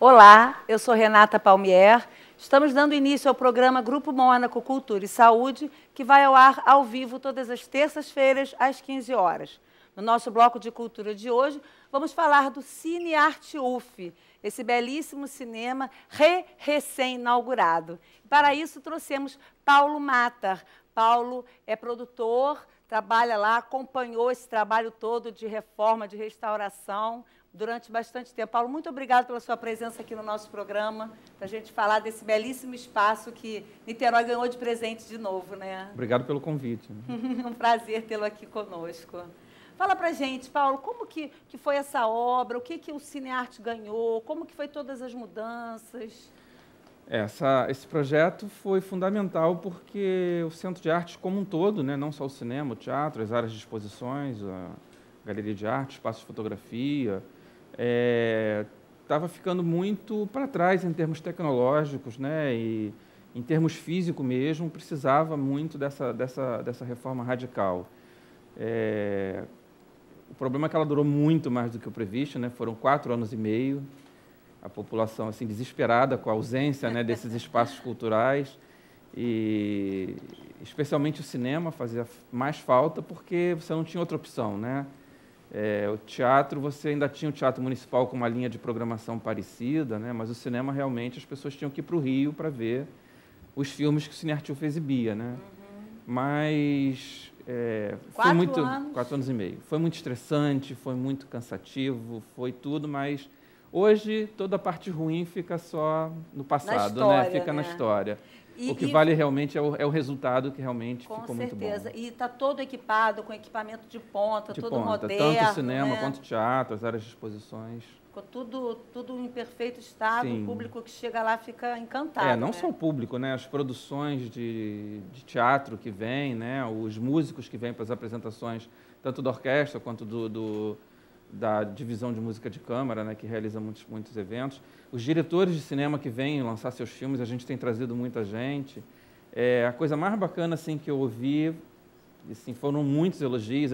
Olá, eu sou Renata Palmier. Estamos dando início ao programa Grupo Mônaco Cultura e Saúde, que vai ao ar ao vivo todas as terças-feiras, às 15 horas. No nosso bloco de cultura de hoje, vamos falar do Cine Arte UF, esse belíssimo cinema recém-inaugurado. Para isso, trouxemos Paulo Matar. Paulo é produtor, trabalha lá, acompanhou esse trabalho todo de reforma, de restauração, durante bastante tempo. Paulo, muito obrigada pela sua presença aqui no nosso programa, para a gente falar desse belíssimo espaço que Niterói ganhou de presente de novo, né? Obrigado pelo convite. Um prazer tê-lo aqui conosco. Fala para a gente, Paulo, como que foi essa obra, o que o Cinearte ganhou, como que foi todas as mudanças? Esse projeto foi fundamental porque o Centro de Artes como um todo, né, não só o cinema, o teatro, as áreas de exposições, a galeria de arte, espaço de fotografia, estava ficando muito para trás em termos tecnológicos, né, e em termos físicos mesmo, precisava muito dessa reforma radical. O problema é que ela durou muito mais do que o previsto, né, foram 4 anos e meio, a população assim desesperada com a ausência, né, desses espaços culturais, e especialmente o cinema fazia mais falta porque você não tinha outra opção, né? O teatro, você ainda tinha o Teatro Municipal com uma linha de programação parecida, né? Mas o cinema, realmente, as pessoas tinham que ir para o Rio para ver os filmes que o Cine Arte UF exibia, né? Mas foi muito... 4 anos e meio. Foi muito estressante, foi muito cansativo, foi tudo, mas hoje toda a parte ruim fica só no passado, história, né? Fica na história. O que vale realmente é o resultado, que realmente ficou muito bom. Com certeza. E está todo equipado, com equipamento de ponta, todo moderno. Tanto o cinema, quanto o teatro, as áreas de exposições. Ficou tudo em perfeito estado. Sim. O público que chega lá fica encantado. Não só o público, né? As produções de teatro que vêm, né? Os músicos que vêm para as apresentações, tanto da orquestra quanto da divisão de música de câmara, né, que realiza muitos eventos. Os diretores de cinema que vêm lançar seus filmes, a gente tem trazido muita gente. A coisa mais bacana assim, que eu ouvi, assim, foram muitos elogios,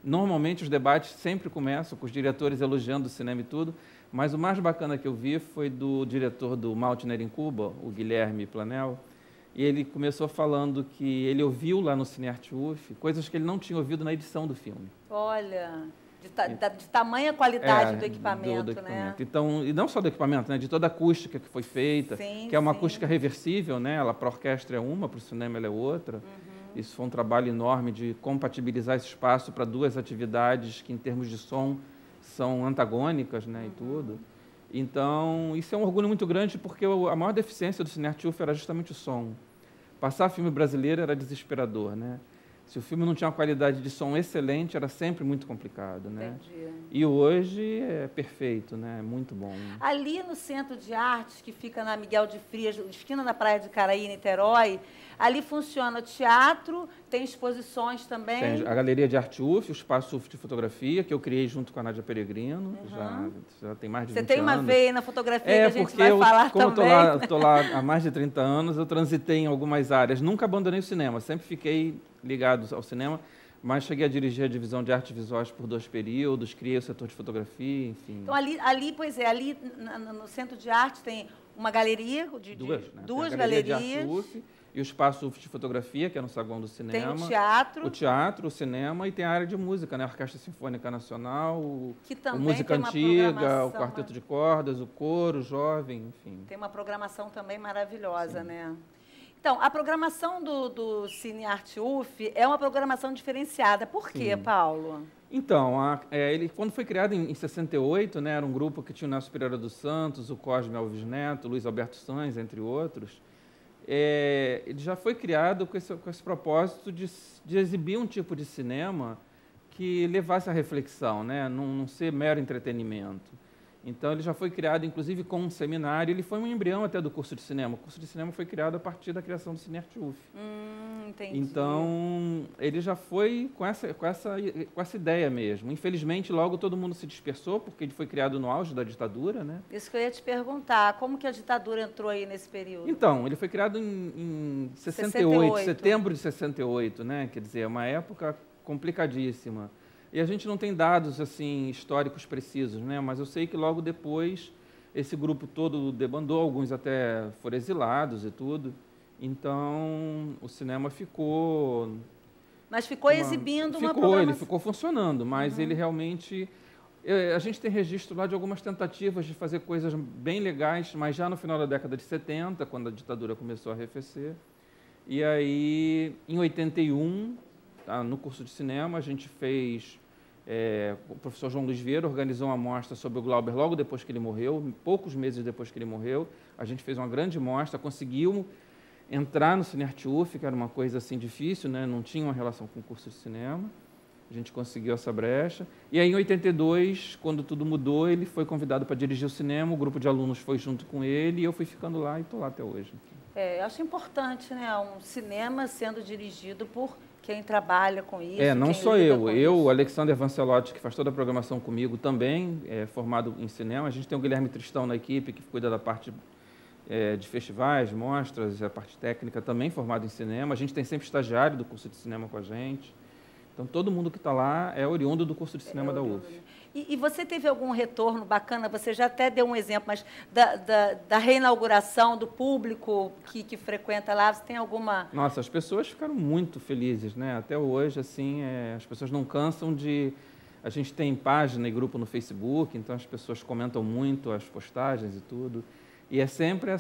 normalmente os debates sempre começam com os diretores elogiando o cinema e tudo, mas o mais bacana que eu vi foi do diretor do Maltner em Cuba, o Guilherme Planel, e ele começou falando que ele ouviu lá no Cine Arte UF coisas que ele não tinha ouvido na edição do filme. Olha... De tamanha qualidade do equipamento, né? Então, e não só do equipamento, né? De toda a acústica que foi feita, que é uma acústica reversível, né? Ela para a orquestra é uma, para o cinema ela é outra. Isso foi um trabalho enorme de compatibilizar esse espaço para 2 atividades que, em termos de som, são antagônicas, né? E tudo. Então, isso é um orgulho muito grande, porque a maior deficiência do Cine Arte UF era justamente o som. Passar filme brasileiro era desesperador, né? Se o filme não tinha uma qualidade de som excelente, era sempre muito complicado, né? Entendi. E hoje é perfeito, né? É muito bom. Ali no Centro de Artes, que fica na Miguel de Frias, esquina da Praia de Caraí, Niterói, ali funciona o teatro, tem exposições também. Tem a Galeria de Arte UF, o Espaço UF de Fotografia, que eu criei junto com a Nádia Peregrino, já tem mais de 20 anos. Você tem uma veia na fotografia que a gente vai falar como também. Eu estou lá há mais de 30 anos, eu transitei em algumas áreas, nunca abandonei o cinema, sempre fiquei ligado ao cinema, mas cheguei a dirigir a divisão de artes visuais por 2 períodos, criei o setor de fotografia, enfim. Então, ali no Centro de Arte tem uma galeria, duas galerias. De arte UF, e o Espaço UF de Fotografia, que é no saguão do cinema. Tem o teatro. O teatro, o cinema, e tem a área de música, né? A Orquestra Sinfônica Nacional, a Música Antiga, o Quarteto de Cordas, o Coro, o Jovem, enfim. Tem uma programação também maravilhosa, né? Então, a programação do Cine Arte UF é uma programação diferenciada. Por quê, Paulo? Então, ele, quando foi criado em 68, né, era um grupo que tinha o Nelson Pereira dos Santos, o Cosme Alves Neto, o Luiz Alberto Sanz, entre outros. Ele já foi criado com esse propósito de exibir um tipo de cinema que levasse à reflexão, né, não ser mero entretenimento. Então, ele já foi criado, inclusive, com um seminário. Ele foi um embrião até do curso de cinema. O curso de cinema foi criado a partir da criação do Cine Arte UF. Entendi. Então, ele já foi com essa ideia mesmo. Infelizmente, logo todo mundo se dispersou, porque ele foi criado no auge da ditadura, né? Isso que eu ia te perguntar. Como que a ditadura entrou aí nesse período? Então, ele foi criado em 68, setembro de 68, né? Quer dizer, é uma época complicadíssima. E a gente não tem dados assim históricos precisos, né? Mas eu sei que logo depois esse grupo todo debandou, alguns até foram exilados e tudo. Então, o cinema ficou... Mas ficou exibindo uma programação. Ele ficou funcionando, mas ele realmente... A gente tem registro lá de algumas tentativas de fazer coisas bem legais, mas já no final da década de 70, quando a ditadura começou a arrefecer. E aí, em 81, no curso de cinema, a gente fez... o professor João Luiz Vieira organizou uma mostra sobre o Glauber logo depois que ele morreu, poucos meses depois que ele morreu. A gente fez uma grande mostra, conseguiu entrar no Cine Arte UF, que era uma coisa assim difícil, né? Não tinha uma relação com o curso de cinema. A gente conseguiu essa brecha. E aí, em 82, quando tudo mudou, ele foi convidado para dirigir o cinema, o grupo de alunos foi junto com ele, e eu fui ficando lá e estou lá até hoje. Eu acho importante, né? Um cinema sendo dirigido por quem trabalha com isso. Não só eu. O Alexander Vancelotti, que faz toda a programação comigo, também é formado em cinema. A gente tem o Guilherme Tristão na equipe, que cuida da parte de festivais, mostras, a parte técnica, também formado em cinema. A gente tem sempre estagiário do curso de cinema com a gente. Então, todo mundo que está lá é oriundo do curso de cinema da UF. E você teve algum retorno bacana? Você já até deu um exemplo, mas da reinauguração, do público que frequenta lá, você tem alguma... Nossa, as pessoas ficaram muito felizes, né? Até hoje, assim, as pessoas não cansam de... A gente tem página e grupo no Facebook, então as pessoas comentam muito as postagens e tudo. E é sempre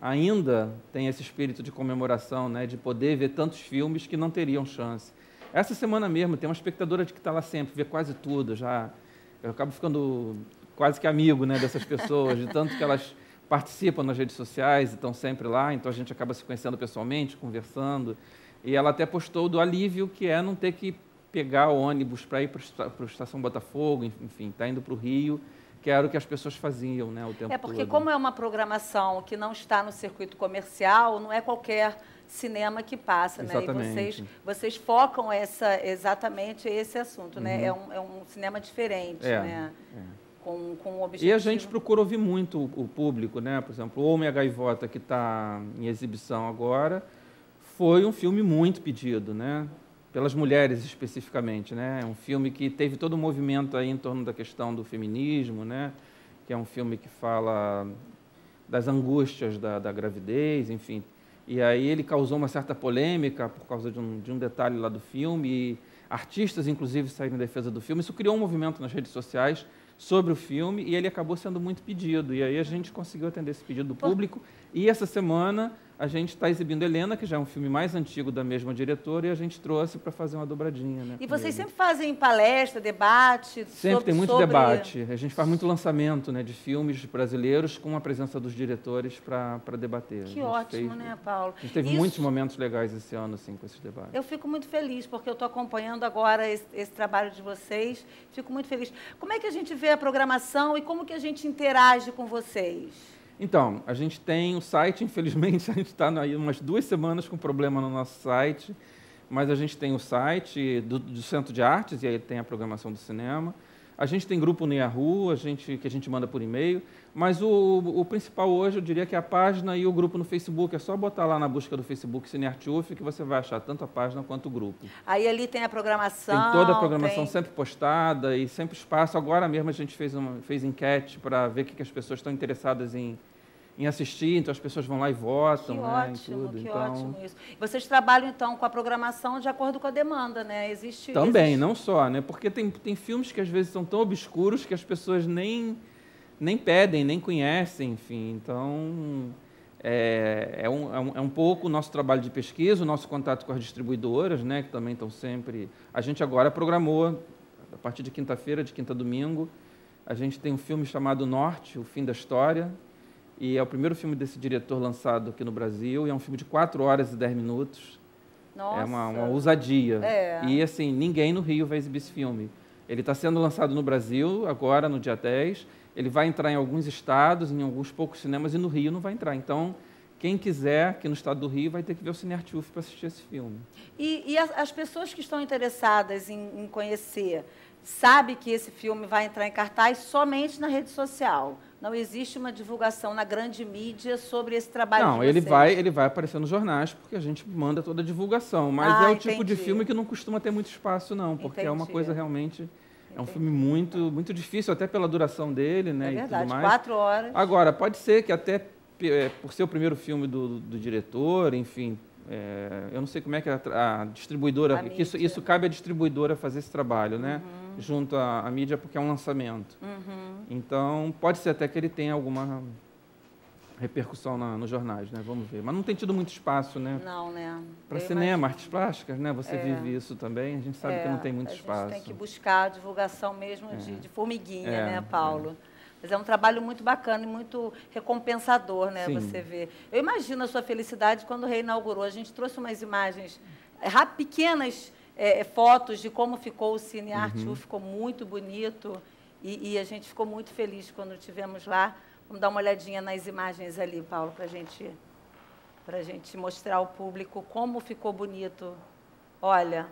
ainda tem esse espírito de comemoração, né? De poder ver tantos filmes que não teriam chance. Essa semana mesmo, tem uma espectadora que está lá sempre, vê quase tudo. Eu acabo ficando quase que amigo, né, dessas pessoas, de tanto que elas participam nas redes sociais e estão sempre lá, então a gente acaba se conhecendo pessoalmente, conversando. E ela até postou do alívio que é não ter que pegar o ônibus para ir para a Estação Botafogo, enfim, está indo para o Rio, que era o que as pessoas faziam, né, o tempo todo. Porque como é uma programação que não está no circuito comercial, não é qualquer cinema que passa, exatamente, né? E vocês focam exatamente esse assunto, né? É um cinema diferente, né? Com um objetivo. E a gente procura ouvir muito o público, né? Por exemplo, O Homem e a Gaivota, que está em exibição agora, foi um filme muito pedido, né? Pelas mulheres especificamente, né? É um filme que teve todo um movimento aí em torno da questão do feminismo, né? Que é um filme que fala das angústias da gravidez, enfim. E aí ele causou uma certa polêmica por causa de um detalhe lá do filme, e artistas, inclusive, saíram em defesa do filme. Isso criou um movimento nas redes sociais sobre o filme, e ele acabou sendo muito pedido. E aí a gente conseguiu atender esse pedido do público. E essa semana a gente está exibindo Helena, que já é um filme mais antigo da mesma diretora, e a gente trouxe para fazer uma dobradinha. Né, e vocês sempre fazem palestra, debate? Sempre tem muito debate. A gente faz muito lançamento, né, de filmes brasileiros com a presença dos diretores para debater. Que ótimo, né, Paulo? A gente teve muitos momentos legais esse ano assim, com esses debates. Eu fico muito feliz, porque eu estou acompanhando agora esse trabalho de vocês. Fico muito feliz. Como é que a gente vê a programação e como que a gente interage com vocês? Então, a gente tem o site, infelizmente, a gente está aí umas 2 semanas com problema no nosso site, mas a gente tem o site do Centro de Artes, e aí tem a programação do cinema. A gente tem grupo no Yahoo, que a gente manda por e-mail, mas o principal hoje, eu diria que é a página e o grupo no Facebook. É só botar lá na busca do Facebook Cine Arte UF que você vai achar tanto a página quanto o grupo. Aí ali tem a programação. Tem toda a programação sempre postada e sempre espaço. Agora mesmo a gente fez enquete para ver o que as pessoas estão interessadas em assistir, então as pessoas vão lá e votam. Que né, ótimo, tudo. Que então, ótimo isso. Vocês trabalham, então, com a programação de acordo com a demanda, né? Também, não só, né? Porque tem filmes que às vezes são tão obscuros que as pessoas nem pedem, nem conhecem, enfim. Então, é um pouco o nosso trabalho de pesquisa, o nosso contato com as distribuidoras, né? Que também estão sempre... A gente agora programou, a partir de quinta-feira, de quinta a domingo, a gente tem um filme chamado Norte, O Fim da História, e é o primeiro filme desse diretor lançado aqui no Brasil, e é um filme de 4 horas e 10 minutos. Nossa. É uma ousadia. E, assim, ninguém no Rio vai exibir esse filme. Ele está sendo lançado no Brasil, agora, no dia 10. Ele vai entrar em alguns estados, em alguns poucos cinemas, e no Rio não vai entrar. Então, quem quiser, aqui no estado do Rio, vai ter que ver o Cine Arte UF para assistir esse filme. E as pessoas que estão interessadas em conhecer, sabe que esse filme vai entrar em cartaz somente na rede social? Não existe uma divulgação na grande mídia sobre esse trabalho de vocês? Não, ele vai aparecer nos jornais, porque a gente manda toda a divulgação. Mas é o tipo de filme que não costuma ter muito espaço, não, porque é uma coisa realmente É um filme muito difícil, até pela duração dele, né? É verdade, e tudo mais. 4 horas. Agora, pode ser que até por ser o primeiro filme do diretor, enfim, eu não sei como é que a distribuidora, que isso cabe à distribuidora fazer esse trabalho, né? Junto à mídia, porque é um lançamento. Então, pode ser até que ele tenha alguma repercussão nos jornais, né? Vamos ver. Mas não tem tido muito espaço, né? Não, né? Para cinema, artes plásticas, né? Você vive isso também. A gente sabe que não tem muito espaço. A gente tem que buscar a divulgação mesmo de formiguinha, né, Paulo? Mas é um trabalho muito bacana e muito recompensador, né? Sim. Você ver. Eu imagino a sua felicidade quando reinaugurou. A gente trouxe umas imagens, pequenas fotos de como ficou o Cine Arte U, ficou muito bonito e a gente ficou muito feliz quando estivemos lá. Vamos dar uma olhadinha nas imagens ali, Paulo, para a gente mostrar ao público como ficou bonito. Olha,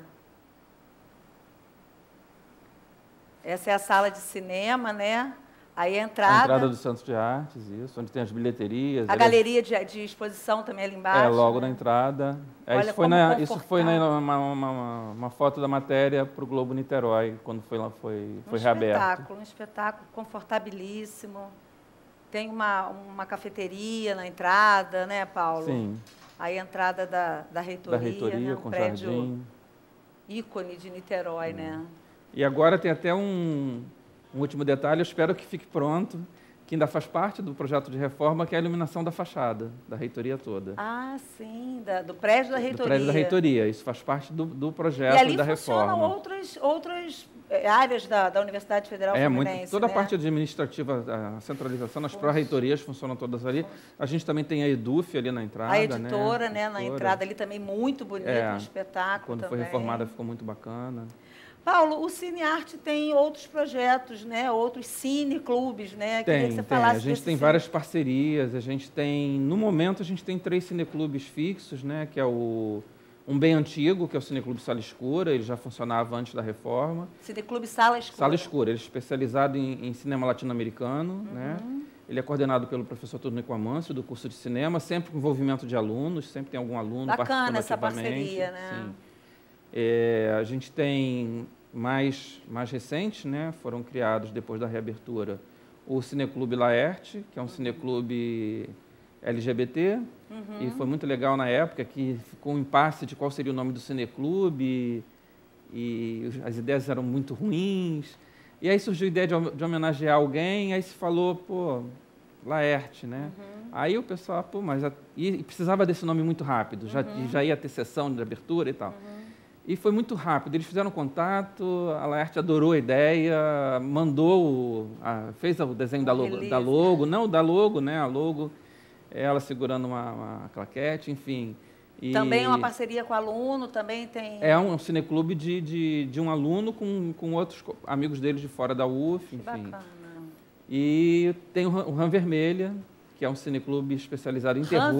essa é a sala de cinema, né? Aí a entrada... A entrada do Centro de Artes, isso, onde tem as bilheterias. A galeria de exposição também ali embaixo. Logo né? Na entrada. Olha, isso foi uma foto da matéria para o Globo Niterói, quando foi reaberto. Um espetáculo confortabilíssimo. Tem uma cafeteria na entrada, né, Paulo? Sim. Aí a entrada da reitoria, Da reitoria, né? com prédio jardim. Ícone de Niterói, né? E agora tem até um último detalhe, eu espero que fique pronto, que ainda faz parte do projeto de reforma, que é a iluminação da fachada, da reitoria toda. Ah, sim, do prédio da reitoria. Do prédio da reitoria, isso faz parte do projeto e da reforma. E ali funcionam outras áreas da Universidade Federal Fluminense, toda né? a parte administrativa, a centralização, as pró-reitorias funcionam todas ali. A gente também tem a Eduf ali na entrada. A editora, né? Na entrada ali também muito bonito, um espetáculo quando também. Foi reformada ficou muito bacana. Paulo, o Cine Arte tem outros projetos, né? Outros cineclubes, né? Queria que você falasse a gente tem várias parcerias, no momento a gente tem 3 cineclubes fixos, né? Que é um bem antigo, que é o Cineclube Sala Escura, ele já funcionava antes da reforma. Cineclube Sala Escura. Sala Escura, ele é especializado em cinema latino-americano, né? Ele é coordenado pelo professor Tonico Amâncio, do curso de cinema, sempre com envolvimento de alunos, sempre tem algum aluno participando ativamente. Bacana essa parceria, né? Sim. A gente tem mais recentes, né? Foram criados depois da reabertura o Cineclube Laerte, que é um cineclube LGBT, e foi muito legal na época que ficou um impasse de qual seria o nome do cineclube, e as ideias eram muito ruins, e aí surgiu a ideia de homenagear alguém, aí se falou, Laerte, né? Aí o pessoal, e precisava desse nome muito rápido, já ia ter sessão de abertura e tal. E foi muito rápido, eles fizeram contato, a Laerte adorou a ideia, fez o desenho da logo, né? A logo, ela segurando uma claquete, enfim. Também uma parceria com aluno, também tem... É um cineclube de um aluno com outros amigos dele de fora da UF, enfim. Bacana. E tem o Rã Vermelha, que é um cineclube especializado em terror. Rã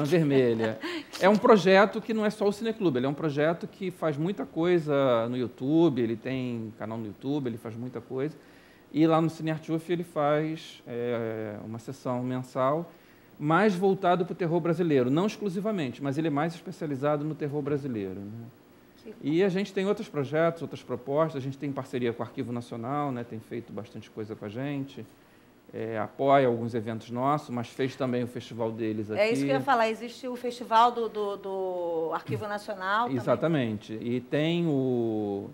Vermelha. É um projeto que não é só o cineclube, ele é um projeto que faz muita coisa no YouTube, ele tem canal no YouTube, ele faz muita coisa. E lá no Cine Arte UF ele faz uma sessão mensal, mais voltado para o terror brasileiro, não exclusivamente, mas ele é mais especializado no terror brasileiro, né? E a gente tem outros projetos, outras propostas, a gente tem parceria com o Arquivo Nacional, né? Tem feito bastante coisa com a gente. Apoia alguns eventos nossos, mas fez também o festival deles aqui. É isso que eu ia falar, existe o festival do Arquivo Nacional. Exatamente. Também. E tem o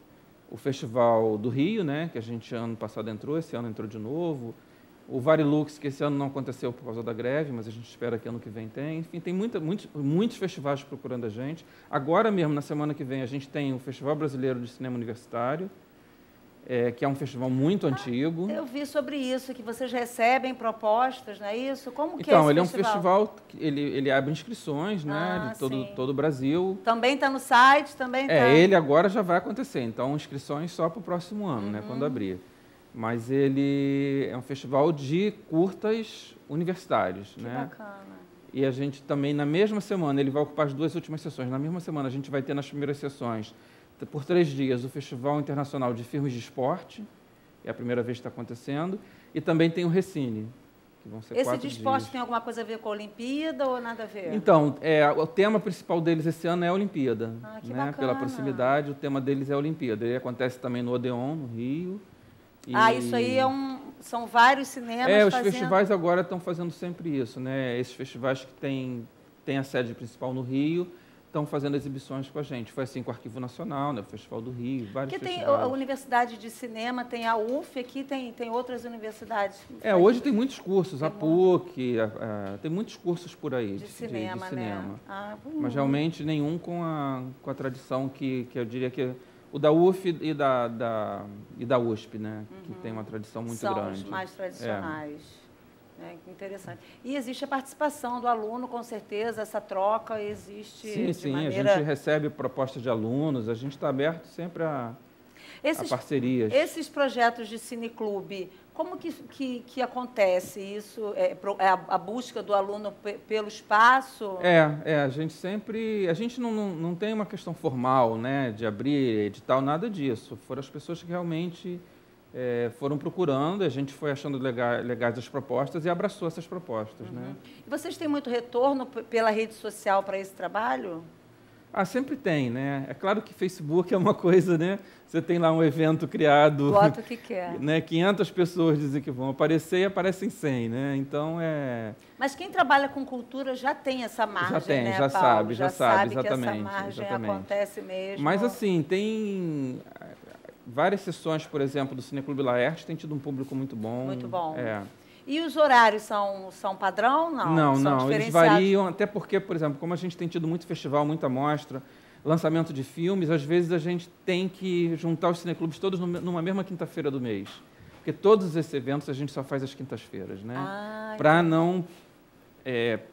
Festival do Rio, né, que a gente ano passado entrou, esse ano entrou de novo. O Varilux, que esse ano não aconteceu por causa da greve, mas a gente espera que ano que vem tenha. Enfim, tem muitos festivais procurando a gente. Agora mesmo, na semana que vem, a gente tem o Festival Brasileiro de Cinema Universitário, que é um festival muito antigo. Eu vi sobre isso, que vocês recebem propostas, não é isso? Como que então, é esse ele é um festival? ele abre inscrições, né, de todo o Brasil. Também está no site, também está... Ele agora já vai acontecer, então inscrições só para o próximo ano, né, quando abrir. Mas ele é um festival de curtas universitários. Que né? Bacana. E a gente também, na mesma semana, ele vai ocupar as 2 últimas sessões. Na mesma semana, a gente vai ter nas primeiras sessões, por 3 dias, o Festival Internacional de Filmes de Esporte, é a primeira vez que está acontecendo, e também tem o Recine, que vão ser Esse 4 de dias. esporte tem alguma coisa a ver com a Olimpíada ou nada a ver? Então, o tema principal deles esse ano é a Olimpíada. Que né? bacana. Pela proximidade, o tema deles é a Olimpíada. Ele acontece também no Odeon, no Rio. Isso aí são vários cinemas os fazendo... festivais agora estão fazendo sempre isso, né? Esses festivais que têm a sede principal no Rio, estão fazendo exibições com a gente. Foi assim com o Arquivo Nacional, né? O Festival do Rio, vários Porque tem festivais. a Universidade de Cinema, tem a UF, aqui tem outras universidades. Hoje tem muitos cursos, a PUC, tem muitos cursos por aí de cinema, né? Mas realmente nenhum com a tradição que eu diria que o da UF e da USP, né? Que tem uma tradição muito grande. São os mais tradicionais. Interessante. E existe a participação do aluno, com certeza, essa troca existe Sim, maneira... a gente recebe propostas de alunos, a gente está aberto sempre a parcerias. Esses projetos de cineclube, como que acontece isso? A busca do aluno pelo espaço? A gente não tem uma questão formal, né, de abrir edital, nada disso. Foram as pessoas que realmente foram procurando, a gente foi achando legais as propostas e abraçou essas propostas. Né? E vocês têm muito retorno pela rede social para esse trabalho? Sempre tem, né? É claro que Facebook é uma coisa, né? Você tem lá um evento criado... Bota o que quer. Né? 500 pessoas dizem que vão aparecer e aparecem 100, né? Então, Mas quem trabalha com cultura já tem essa margem, já tem, né, já Paulo? já sabe, exatamente. Que essa margem acontece mesmo. Mas, assim, tem várias sessões, por exemplo, do Cineclube Laerte, tem tido um público muito bom. Muito bom. E os horários são padrão? Não, eles variam, até porque, por exemplo, como a gente tem tido muito festival, muita mostra, lançamento de filmes, às vezes a gente tem que juntar os cineclubes todos numa mesma quinta-feira do mês. Porque todos esses eventos a gente só faz às quintas-feiras, né? Para não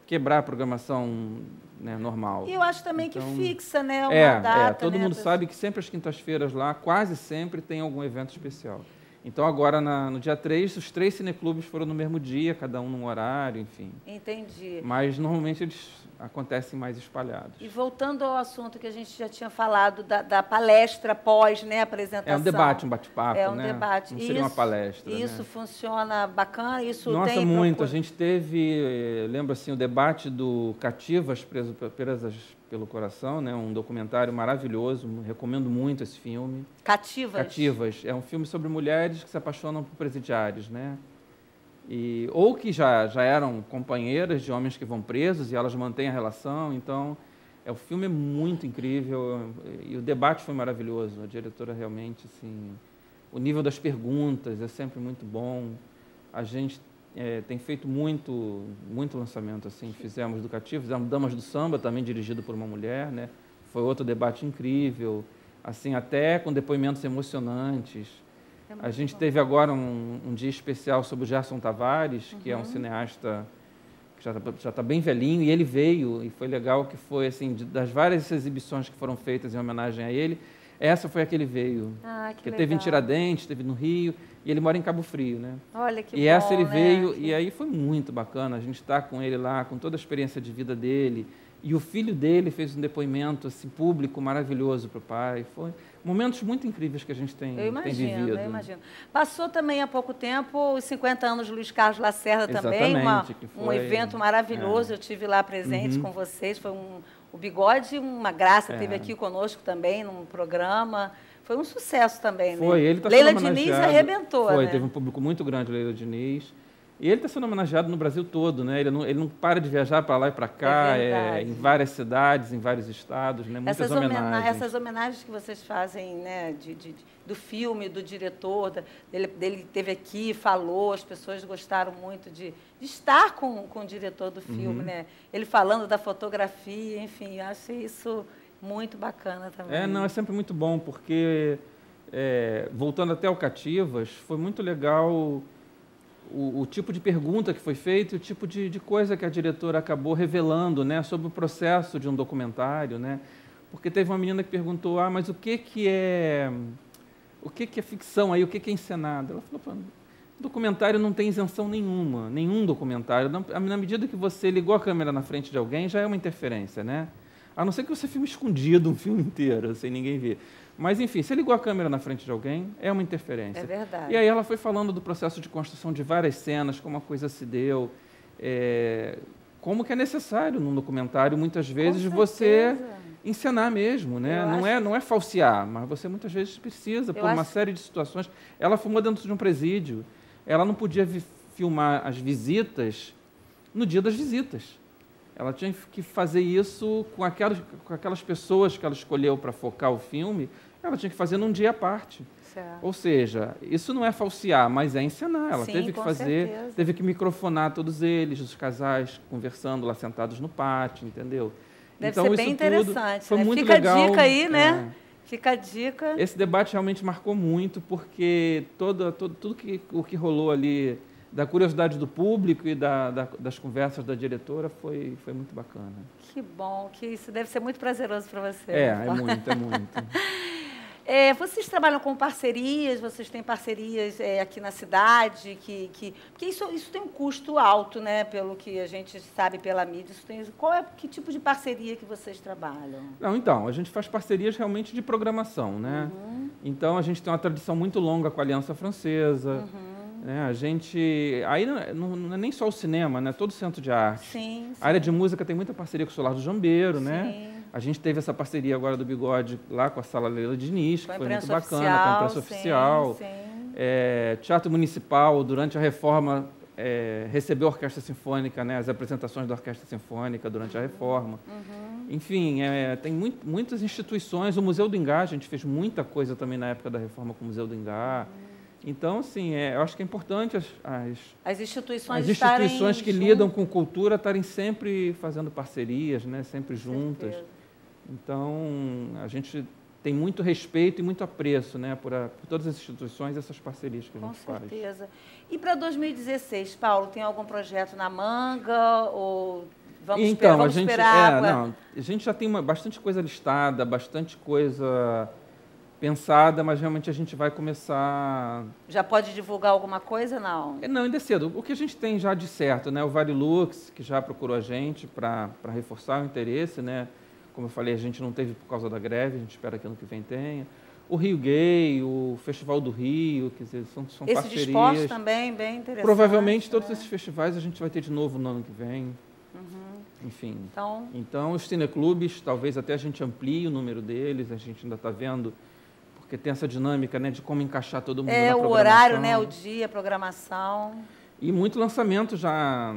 quebrar a programação, né, normal. E eu acho também que fixa, né, uma data. Todo mundo sabe que sempre às quintas-feiras lá, quase sempre tem algum evento especial. Então, agora, no dia 3, os 3 cineclubes foram no mesmo dia, cada um num horário, enfim. Entendi. Mas, normalmente, eles acontecem mais espalhados. E voltando ao assunto que a gente já tinha falado, da palestra pós, né, apresentação. É um debate, um bate-papo, né? É um debate. Não seria uma palestra, Isso né? funciona bacana? Isso Nossa, tem... muito. A gente teve, lembro assim, o debate do Cativas Presas pelo Coração, né? Um documentário maravilhoso, recomendo muito esse filme. Cativas? Cativas. É um filme sobre mulheres que se apaixonam por presidiários, né? Ou que já eram companheiras de homens que vão presos e elas mantêm a relação. Então, o filme é muito incrível e o debate foi maravilhoso. A diretora realmente, assim, o nível das perguntas é sempre muito bom. A gente tem feito muito lançamento, assim. Fizemos do Cativo, fizemos Damas do Samba, também dirigido por uma mulher, né? Foi outro debate incrível, assim, até com depoimentos emocionantes. A gente teve agora um dia especial sobre o Gerson Tavares, que é um cineasta que já está bem velhinho, e ele veio, e foi legal que foi, assim, das várias exibições que foram feitas em homenagem a ele, essa foi a que ele veio. Que legal. Teve em Tiradentes, teve no Rio, e ele mora em Cabo Frio, né? Olha que bom, essa ele veio, né? E aí foi muito bacana, a gente está com ele lá, com toda a experiência de vida dele, e o filho dele fez um depoimento assim, público maravilhoso para o pai. Foi momentos muito incríveis que a gente tem vivido. Eu imagino. Passou também há pouco tempo os 50 anos de Luiz Carlos Lacerda também, um evento maravilhoso. Eu tive lá presente com vocês, foi o Bigode, uma graça, esteve aqui conosco também num programa. Foi um sucesso também, né? Foi, ele está Leila Diniz arrebentou, Foi, né? Teve um público muito grande, Leila Diniz. E ele está sendo homenageado no Brasil todo, né? Ele não para de viajar para lá e para cá, em várias cidades, em vários estados, né? Muitas homenagens. Essas homenagens que vocês fazem, né? Do filme, do diretor, dele teve aqui, falou, as pessoas gostaram muito de estar com o diretor do filme, né? Ele falando da fotografia, enfim, eu achei isso muito bacana também. É sempre muito bom, porque, voltando até ao Cativas, foi muito legal o tipo de pergunta que foi feita, o tipo de coisa que a diretora acabou revelando, né, sobre o processo de um documentário, né? Porque teve uma menina que perguntou, mas o que é ficção aí, o que é encenado? Ela falou, documentário não tem isenção nenhuma, nenhum documentário. Na medida que você ligou a câmera na frente de alguém, já é uma interferência, né? A não ser que você filme escondido um filme inteiro, sem ninguém ver. Mas, enfim, você ligou a câmera na frente de alguém, é uma interferência. É verdade. E aí ela foi falando do processo de construção de várias cenas, como a coisa se deu, como que é necessário num documentário, muitas vezes, você encenar mesmo, né? Não é falsear, mas você muitas vezes precisa, por uma série de situações. Ela filmou dentro de um presídio, ela não podia filmar as visitas no dia das visitas. Ela tinha que fazer isso com aquelas pessoas que ela escolheu para focar o filme, ela tinha que fazer num dia à parte. Certo. Ou seja, isso não é falsear, mas é encenar. Ela teve que fazer, certeza. Teve que microfonar todos eles, os casais conversando lá sentados no pátio, entendeu? Deve então, ser isso bem interessante, foi né? muito Fica legal. A dica aí, né? Fica a dica. Esse debate realmente marcou muito, porque tudo o que rolou ali, da curiosidade do público e das conversas da diretora, foi muito bacana. Que bom, que isso deve ser muito prazeroso para você. É muito. Vocês trabalham com parcerias, vocês têm parcerias aqui na cidade, porque isso tem um custo alto, né? Pelo que a gente sabe pela mídia. Que tipo de parceria que vocês trabalham? Não, então, a gente faz parcerias realmente de programação, né? Então, a gente tem uma tradição muito longa com a Aliança Francesa. Né? A gente... Aí não é nem só o cinema, né? Todo centro de arte. Sim. A área de música tem muita parceria com o Solar do Jambeiro, Sim. né? A gente teve essa parceria agora do Bigode lá com a Sala Leila Diniz, que foi muito bacana, com a imprensa oficial. Teatro Municipal, durante a reforma, recebeu a Orquestra Sinfônica, né? As apresentações da Orquestra Sinfônica durante a reforma. Enfim, tem muitas instituições. O Museu do Ingá, a gente fez muita coisa também na época da reforma com o Museu do Ingá. Então, assim, eu acho que é importante as instituições que lidam com cultura estarem sempre fazendo parcerias, né? Sempre juntas. Então, a gente tem muito respeito e muito apreço, né? Por todas as instituições e essas parcerias que a gente faz. Com certeza. E para 2016, Paulo, tem algum projeto na manga? Ou vamos esperar? A gente já tem bastante coisa listada, bastante coisa pensada, mas realmente a gente vai começar... Já pode divulgar alguma coisa, não? Não, ainda é cedo. O que a gente tem já de certo, né? O Varilux, que já procurou a gente para reforçar o interesse, né? Como eu falei, a gente não teve por causa da greve, a gente espera que ano que vem tenha. O Rio Gay, o Festival do Rio, quer dizer, são parcerias. Esse de esporte também, bem interessante. Provavelmente todos esses festivais a gente vai ter de novo no ano que vem. Enfim. Então, os cineclubes, talvez até a gente amplie o número deles, a gente ainda está vendo... Porque tem essa dinâmica, né, de como encaixar todo mundo na programação. O horário, né, o dia, a programação. E muito lançamento já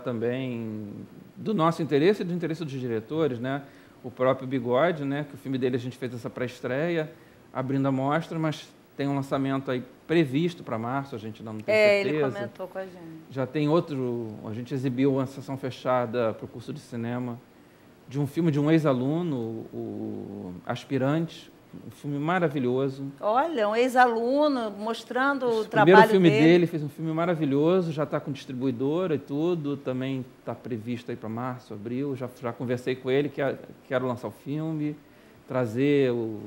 também do nosso interesse e do interesse dos diretores, né? O próprio Bigode, né, que o filme dele a gente fez essa pré-estreia, abrindo a mostra, mas tem um lançamento aí previsto para março, a gente ainda não tem certeza. Ele comentou com a gente. Já tem outro, a gente exibiu uma sessão fechada para o curso de cinema de um filme de um ex-aluno, o Aspirante, um filme maravilhoso. Olha, um ex-aluno mostrando o trabalho dele. O primeiro filme dele, fez um filme maravilhoso, já está com distribuidora e tudo, também está previsto aí para março, abril, já conversei com ele, quero lançar o filme, trazer o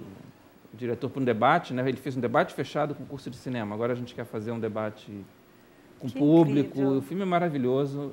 diretor para um debate, né? Ele fez um debate fechado com o curso de cinema, agora a gente quer fazer um debate com o público. Incrível. O filme é maravilhoso,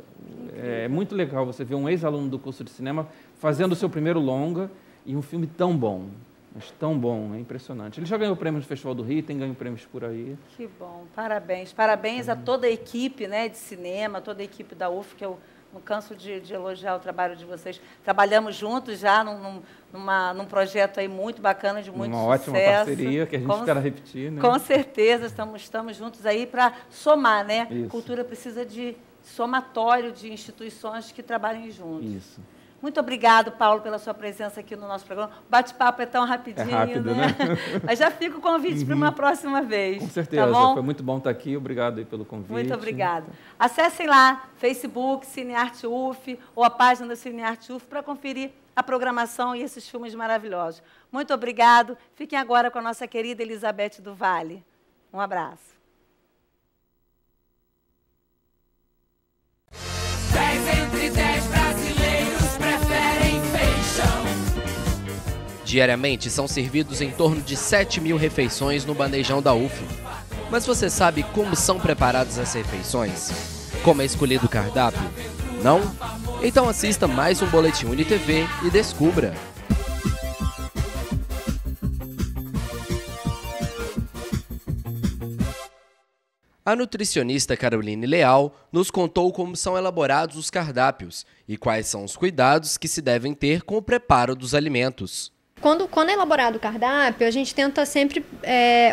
é muito legal você ver um ex-aluno do curso de cinema fazendo o seu primeiro longa e um filme tão bom. Mas tão bom, é impressionante. Ele já ganhou prêmios no Festival do Rio, tem ganho prêmios por aí. Que bom, parabéns. Parabéns a toda a equipe, né, de cinema, toda a equipe da UF, que eu não canso de elogiar o trabalho de vocês. Trabalhamos juntos já num projeto aí muito bacana, de muito sucesso. Uma ótima parceria, que a gente espera repetir, né? Com certeza, estamos juntos aí para somar, né? Isso. Cultura precisa de somatório de instituições que trabalhem juntos. Isso. Muito obrigado, Paulo, pela sua presença aqui no nosso programa. O bate-papo é tão rapidinho, rápido, né? Mas já fica o convite para uma próxima vez. Com certeza, tá foi muito bom estar aqui. Obrigado aí pelo convite. Muito obrigada. Acessem lá, Facebook, Cinearte UF, ou a página da Cinearte UF, para conferir a programação e esses filmes maravilhosos. Muito obrigado. Fiquem agora com a nossa querida Elizabeth do Vale. Um abraço. 10 entre 10 brasileiros preferem feijão. Diariamente são servidos em torno de 7.000 refeições no bandejão da UF. Mas você sabe como são preparadas as refeições? Como é escolhido o cardápio? Não? Então assista mais um Boletim UniTV e descubra. A nutricionista Caroline Leal nos contou como são elaborados os cardápios e quais são os cuidados que se devem ter com o preparo dos alimentos. Quando é elaborado o cardápio, a gente tenta sempre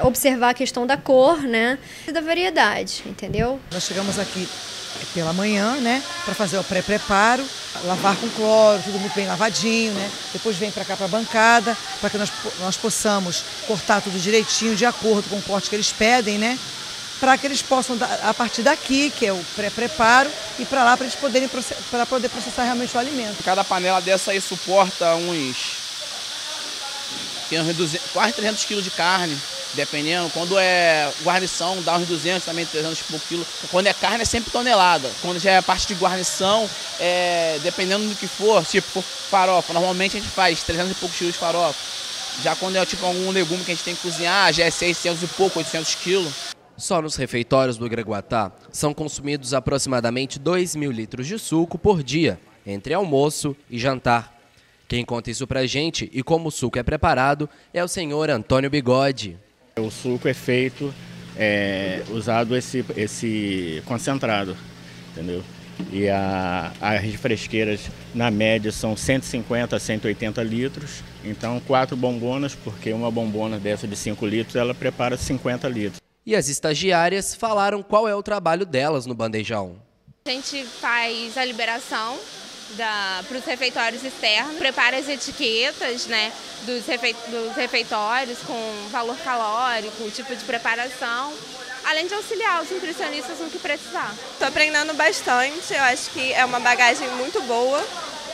observar a questão da cor, né, e da variedade, entendeu? Nós chegamos aqui pela manhã, né, para fazer o pré-preparo, lavar com cloro, tudo muito bem lavadinho, né? Depois vem para cá para a bancada, para que nós possamos cortar tudo direitinho, de acordo com o corte que eles pedem, né? Para que eles possam, a partir daqui, que é o pré-preparo, ir para lá para poder processar realmente o alimento. Cada panela dessa aí suporta quase 300 quilos de carne, dependendo. Quando é guarnição, dá uns 200, também 300 e pouco quilos. Quando é carne, é sempre tonelada. Quando já é a parte de guarnição, dependendo do que for, tipo farofa, normalmente a gente faz 300 e poucos quilos de farofa. Já quando é tipo algum legume que a gente tem que cozinhar, já é 600 e pouco, 800 quilos. Só nos refeitórios do Graguatá são consumidos aproximadamente 2.000 litros de suco por dia, entre almoço e jantar. Quem conta isso pra gente e como o suco é preparado é o senhor Antônio Bigode. O suco é feito, usado esse concentrado, entendeu? E as refresqueiras, na média, são 150 a 180 litros. Então, 4 bombonas, porque uma bombona dessa de 5 litros, ela prepara 50 litros. E as estagiárias falaram qual é o trabalho delas no bandejão. A gente faz a liberação para os refeitórios externos, prepara as etiquetas, né, dos refeitórios com valor calórico, o tipo de preparação, além de auxiliar os nutricionistas no que precisar. Estou aprendendo bastante, eu acho que é uma bagagem muito boa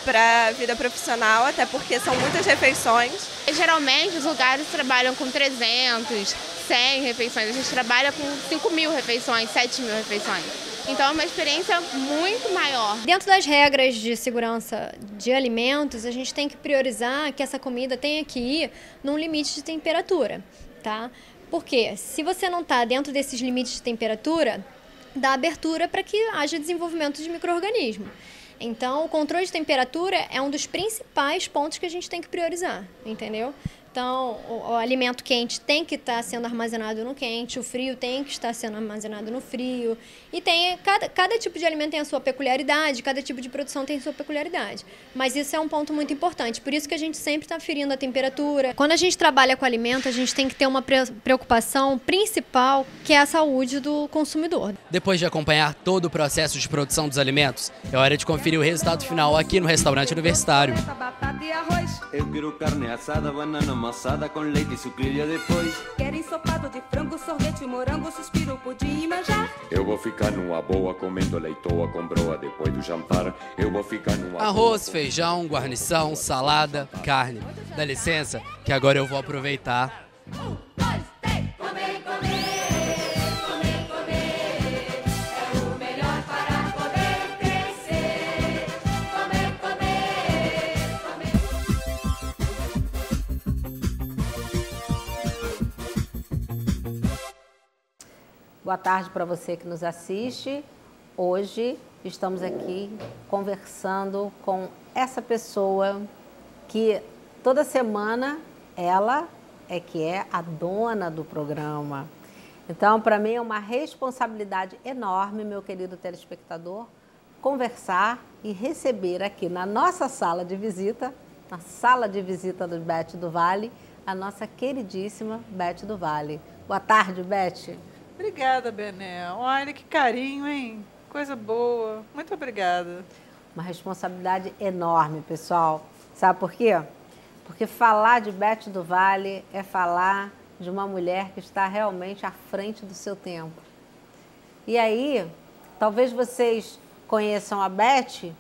para a vida profissional, até porque são muitas refeições. Geralmente os lugares trabalham com 300, 100 refeições, a gente trabalha com 5.000 refeições, 7.000 refeições. Então é uma experiência muito maior. Dentro das regras de segurança de alimentos, a gente tem que priorizar que essa comida tenha que ir num limite de temperatura, tá? Porque se você não está dentro desses limites de temperatura, dá abertura para que haja desenvolvimento de micro-organismo. Então, o controle de temperatura é um dos principais pontos que a gente tem que priorizar, entendeu? Então, o alimento quente tem que estar sendo armazenado no quente, o frio tem que estar sendo armazenado no frio. E cada tipo de alimento tem a sua peculiaridade, cada tipo de produção tem a sua peculiaridade. Mas isso é um ponto muito importante, por isso que a gente sempre está aferindo a temperatura. Quando a gente trabalha com alimento, a gente tem que ter uma preocupação principal, que é a saúde do consumidor. Depois de acompanhar todo o processo de produção dos alimentos, é hora de conferir o resultado final aqui no restaurante universitário. Eu quero carne assada, banana amassada com leite e sucrilha depois. Quero ensopado de frango, sorvete, morango, suspiro, pudim e manjar. Eu vou ficar numa boa comendo leitoa com broa depois do jantar. Eu vou ficar numa arroz, feijão, guarnição, salada, carne. Dá licença que agora eu vou aproveitar. Boa tarde para você que nos assiste. Hoje estamos aqui conversando com essa pessoa que toda semana ela é que é a dona do programa. Então, para mim é uma responsabilidade enorme, meu querido telespectador, conversar e receber aqui na nossa sala de visita, na sala de visita do Beth do Vale, a nossa queridíssima Beth do Vale. Boa tarde, Beth. Obrigada, Bené. Olha que carinho, hein? Coisa boa. Muito obrigada. Uma responsabilidade enorme, pessoal. Sabe por quê? Porque falar de Beth do Vale é falar de uma mulher que está realmente à frente do seu tempo. E aí, talvez vocês conheçam a Beth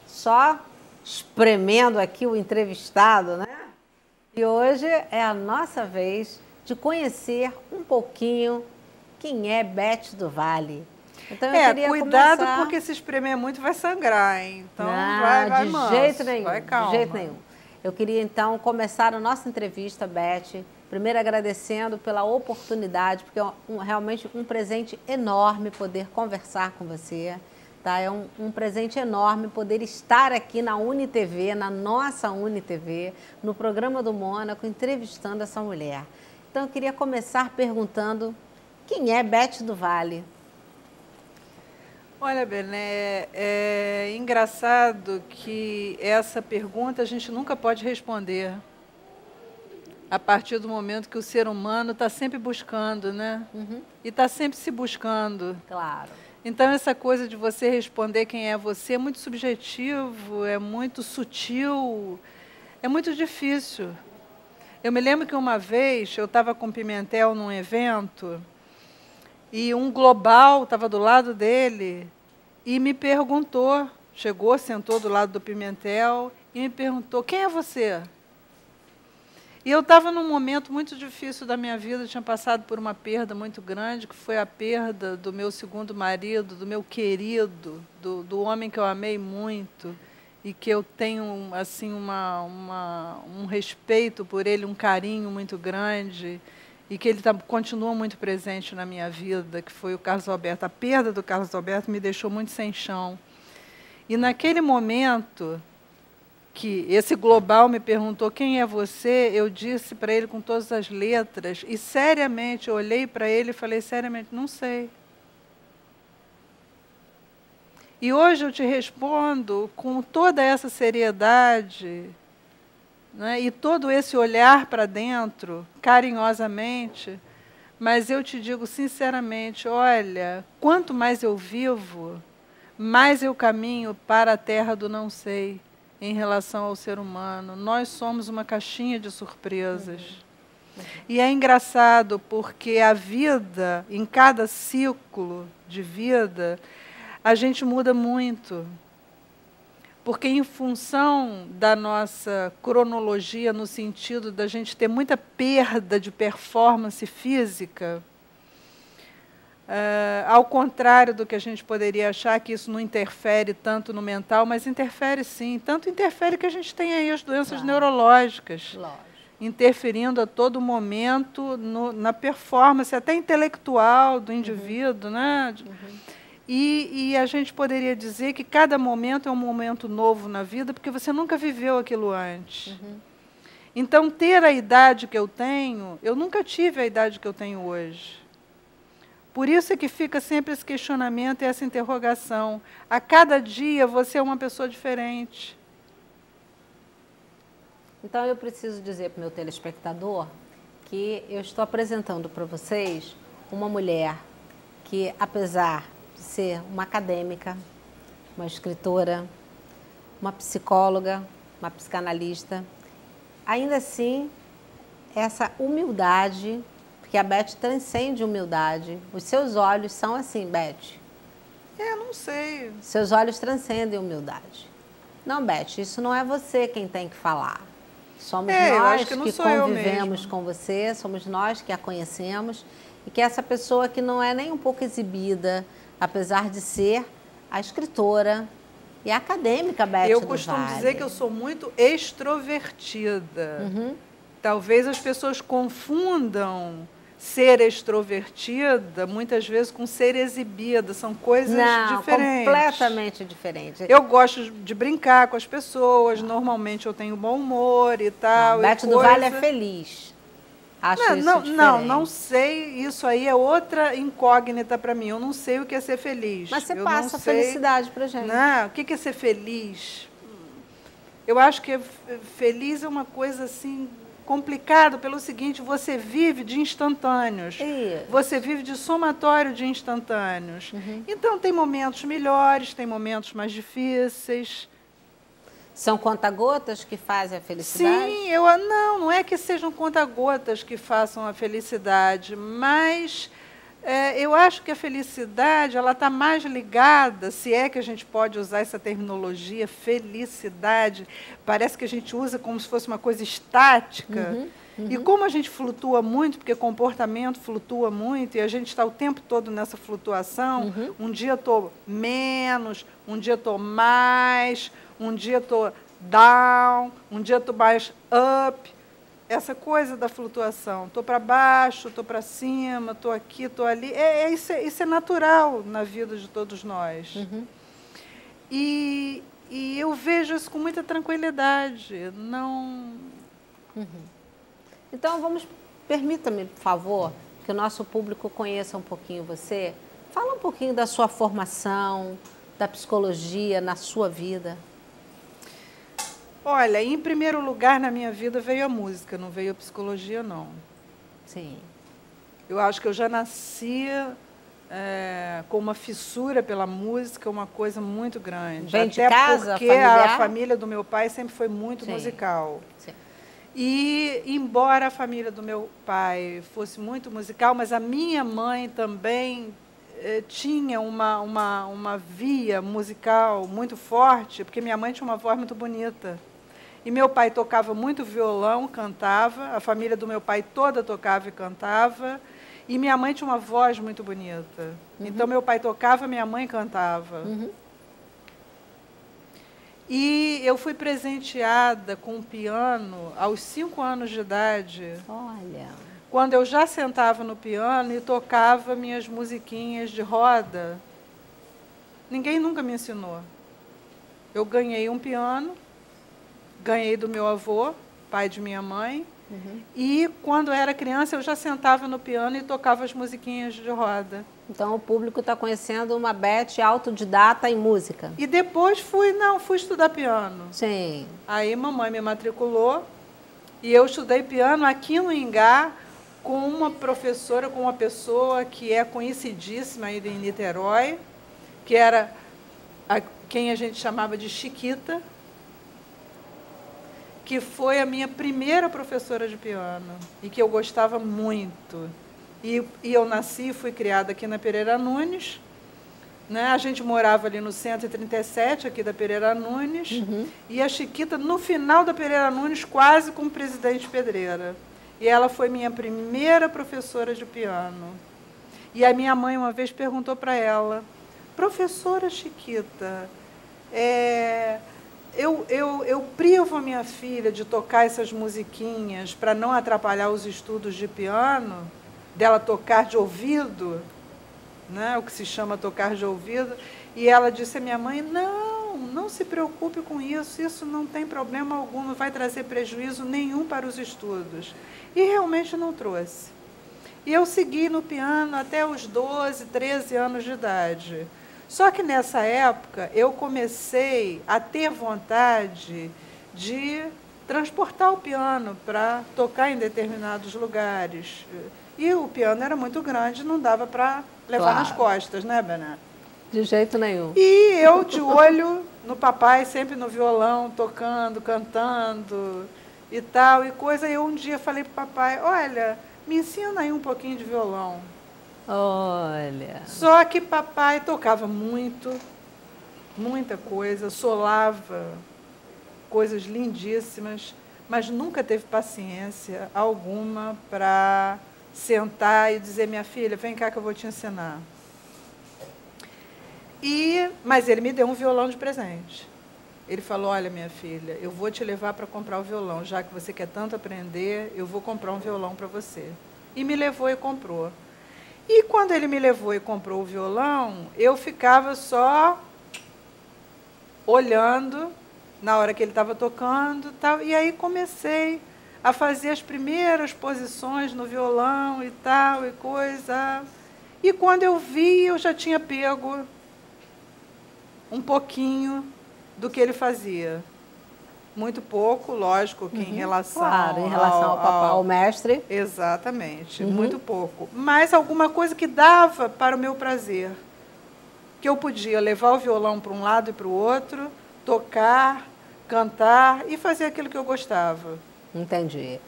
só espremendo aqui o entrevistado, né? E hoje é a nossa vez de conhecer um pouquinho quem é Beth do Vale. Então, eu queria cuidado começar... porque se espremer muito vai sangrar, hein? Então não, vai de manso, jeito nenhum, vai calma. de jeito nenhum. Eu queria então começar a nossa entrevista, Beth, primeiro agradecendo pela oportunidade, porque é realmente um presente enorme poder conversar com você, tá? É um presente enorme poder estar aqui na UniTV, na nossa UniTV, no programa do Mônaco, entrevistando essa mulher. Então, eu queria começar perguntando quem é Beth do Vale? Olha, Bené, é engraçado que essa pergunta a gente nunca pode responder. A partir do momento que o ser humano está sempre buscando, né? E está sempre se buscando. Claro. Então, essa coisa de você responder quem é você é muito subjetivo, é muito sutil, é muito difícil. Eu me lembro que uma vez eu estava com Pimentel num evento e um global estava do lado dele e me perguntou, chegou, sentou do lado do Pimentel e me perguntou, quem é você? E eu estava num momento muito difícil da minha vida, eu tinha passado por uma perda muito grande, que foi a perda do meu segundo marido, do meu querido, do homem que eu amei muito e que eu tenho assim um respeito por ele, um carinho muito grande e que ele continua muito presente na minha vida, que foi o Carlos Alberto. A perda do Carlos Alberto me deixou muito sem chão. E naquele momento que esse global me perguntou quem é você, eu disse para ele com todas as letras e seriamente eu olhei para ele e falei seriamente, não sei. E hoje eu te respondo com toda essa seriedade, né, e todo esse olhar para dentro, carinhosamente, mas eu te digo sinceramente, olha, quanto mais eu vivo, mais eu caminho para a terra do não sei em relação ao ser humano. Nós somos uma caixinha de surpresas. E é engraçado porque a vida, em cada ciclo de vida, a gente muda muito. Porque em função da nossa cronologia, no sentido da gente ter muita perda de performance física, ao contrário do que a gente poderia achar, que isso não interfere tanto no mental, mas interfere sim. Tanto interfere que a gente tem aí as doenças neurológicas, interferindo a todo momento na performance, até intelectual do indivíduo, né? E a gente poderia dizer que cada momento é um momento novo na vida, porque você nunca viveu aquilo antes. Então, ter a idade que eu tenho, eu nunca tive a idade que eu tenho hoje. Por isso é que fica sempre esse questionamento e essa interrogação. A cada dia você é uma pessoa diferente. Então, eu preciso dizer para o meu telespectador que eu estou apresentando para vocês uma mulher que, apesar de ser uma acadêmica, uma escritora, uma psicóloga, uma psicanalista, ainda assim, essa humildade, porque a Beth transcende humildade. Os seus olhos são assim, Beth? Não sei. Seus olhos transcendem humildade. Não, Beth, isso não é você quem tem que falar. Somos nós que convivemos com você, somos nós que a conhecemos e que essa pessoa que não é nem um pouco exibida, apesar de ser a escritora e a acadêmica Beth do Vale. Eu costumo dizer que eu sou muito extrovertida. Talvez as pessoas confundam ser extrovertida, muitas vezes, com ser exibida. São coisas diferentes. Completamente diferentes. Eu gosto de brincar com as pessoas, normalmente eu tenho bom humor e tal. Beth do Vale é feliz. Acho isso diferente. Não sei, isso aí é outra incógnita para mim. Eu não sei o que é ser feliz. Mas você passa a felicidade para gente. O que é ser feliz? Eu acho que feliz é uma coisa assim complicado pelo seguinte, você vive de instantâneos. Você vive de somatório de instantâneos. Então tem momentos melhores, tem momentos mais difíceis. São conta-gotas que fazem a felicidade? Sim, não é que sejam conta-gotas que façam a felicidade, mas eu acho que a felicidade ela está mais ligada, se é que a gente pode usar essa terminologia, felicidade, parece que a gente usa como se fosse uma coisa estática. E como a gente flutua muito, porque comportamento flutua muito, e a gente está o tempo todo nessa flutuação, um dia estou menos, um dia estou mais, um dia estou down, um dia estou mais up. Essa coisa da flutuação. Estou para baixo, estou para cima, estou aqui, estou ali. Isso é natural na vida de todos nós. E eu vejo isso com muita tranquilidade. Não... Então, permita-me, por favor, que o nosso público conheça um pouquinho você. Fala um pouquinho da sua formação, da psicologia na sua vida. Olha, em primeiro lugar na minha vida veio a música, não veio a psicologia, não. Sim. Eu acho que eu já nasci com uma fissura pela música, uma coisa muito grande. Vem de Até casa, porque familiar? a família do meu pai sempre foi muito Sim. musical. Sim. E, embora a família do meu pai fosse muito musical, mas a minha mãe também tinha uma via musical muito forte, porque minha mãe tinha uma voz muito bonita. E meu pai tocava muito violão, cantava, a família do meu pai toda tocava e cantava, e minha mãe tinha uma voz muito bonita. Então, meu pai tocava, minha mãe cantava. E eu fui presenteada com um piano aos 5 anos de idade. Olha. Quando eu já sentava no piano e tocava minhas musiquinhas de roda. Ninguém nunca me ensinou. Eu ganhei um piano, ganhei do meu avô, pai de minha mãe, e quando eu era criança eu já sentava no piano e tocava as musiquinhas de roda. Então o público está conhecendo uma Beth autodidata em música. E depois fui estudar piano. Sim. Aí mamãe me matriculou e eu estudei piano aqui no Ingá com uma professora, com uma pessoa que é conhecidíssima aí em Niterói, que era quem a gente chamava de Chiquita, que foi a minha primeira professora de piano e que eu gostava muito. E eu nasci e fui criada aqui na Pereira Nunes, né? A gente morava ali no 137, aqui da Pereira Nunes, e a Chiquita, no final da Pereira Nunes, quase com o Presidente Pedreira. E ela foi minha primeira professora de piano. E a minha mãe uma vez perguntou para ela, professora Chiquita, eu privo a minha filha de tocar essas musiquinhas para não atrapalhar os estudos de piano, dela tocar de ouvido, né, o que se chama tocar de ouvido, e ela disse à minha mãe, não se preocupe com isso não tem problema algum, não vai trazer prejuízo nenhum para os estudos. E realmente não trouxe. E eu segui no piano até os 12, 13 anos de idade. Só que nessa época eu comecei a ter vontade de transportar o piano para tocar em determinados lugares. E o piano era muito grande, não dava para levar nas costas, né, Bené? De jeito nenhum. E eu de olho no papai, sempre no violão, tocando, cantando e tal, e coisa. E eu um dia falei para o papai, olha, me ensina aí um pouquinho de violão. Olha. Só que papai tocava muito, muita coisa, solava coisas lindíssimas, mas nunca teve paciência alguma para sentar e dizer, minha filha, vem cá que eu vou te ensinar. Mas ele me deu um violão de presente. Ele falou, olha, minha filha, eu vou te levar para comprar o violão, já que você quer tanto aprender, eu vou comprar um violão para você. E me levou e comprou. E quando ele me levou e comprou o violão, eu ficava só olhando na hora que ele estava tocando, tal, e aí comecei a fazer as primeiras posições no violão e tal, e coisa. E quando eu vi, eu já tinha pego um pouquinho do que ele fazia. Muito pouco, lógico, que em relação, claro, em relação ao mestre. Exatamente, muito pouco. Mas alguma coisa que dava para o meu prazer. Que eu podia levar o violão para um lado e para o outro, tocar, cantar e fazer aquilo que eu gostava. Entendi.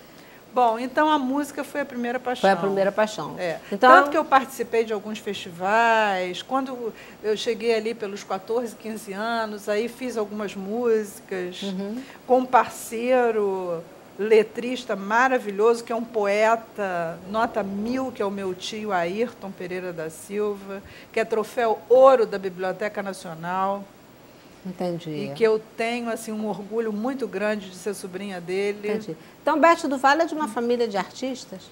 Bom, então a música foi a primeira paixão. Foi a primeira paixão. Então, tanto que eu participei de alguns festivais, quando eu cheguei ali pelos 14, 15 anos, aí fiz algumas músicas com um parceiro letrista maravilhoso, que é um poeta, nota 1000, que é o meu tio Ayrton Pereira da Silva, que é troféu ouro da Biblioteca Nacional. Entendi. E que eu tenho assim, um orgulho muito grande de ser sobrinha dele. Entendi. Então, Beth do Vale é de uma família de artistas?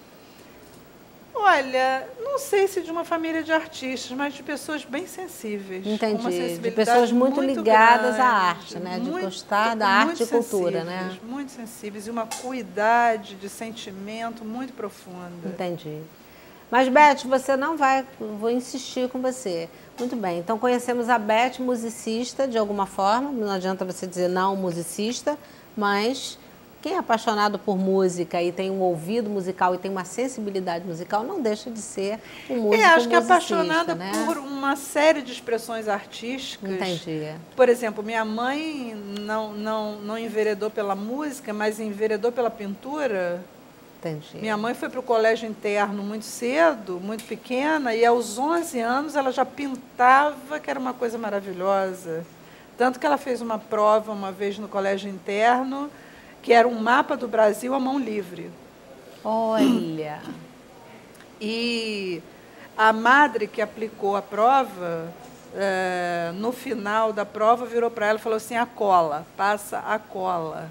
Olha, não sei se de uma família de artistas, mas de pessoas bem sensíveis. Entendi. Uma De pessoas muito ligadas grande, à arte, né? De gostar da arte e cultura, né? Muito sensíveis e uma cuidade de sentimento muito profunda. Entendi. Mas, Beth, você não vai... Vou insistir com você. Muito bem. Então, conhecemos a Beth, musicista, de alguma forma. Não adianta você dizer não musicista, mas... Quem é apaixonado por música e tem um ouvido musical e tem uma sensibilidade musical não deixa de ser um músico acho que é musicista, apaixonada né? por uma série de expressões artísticas. Entendi. Por exemplo, minha mãe não enveredou pela música, mas enveredou pela pintura. Entendi. Minha mãe foi para o colégio interno muito cedo, muito pequena, e aos 11 anos ela já pintava, que era uma coisa maravilhosa. Tanto que ela fez uma prova uma vez no colégio interno, que era um mapa do Brasil à mão livre. Olha! E a madre que aplicou a prova, no final da prova, virou para ela e falou assim, a cola, passa a cola.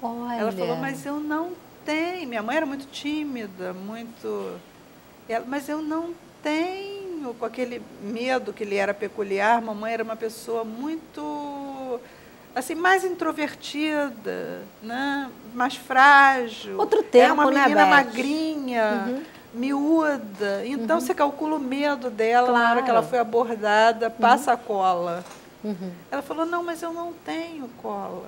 Olha! Ela falou, mas eu não tenho. Minha mãe era muito tímida, mas eu não tenho, com aquele medo que lhe era peculiar. Mamãe era uma pessoa muito... assim, mais introvertida, né? Mais frágil. Outro tempo, era uma menina, né, Beth? magrinha, miúda. Então, você calcula o medo dela na hora que ela foi abordada, passa a cola. Ela falou, não, mas eu não tenho cola.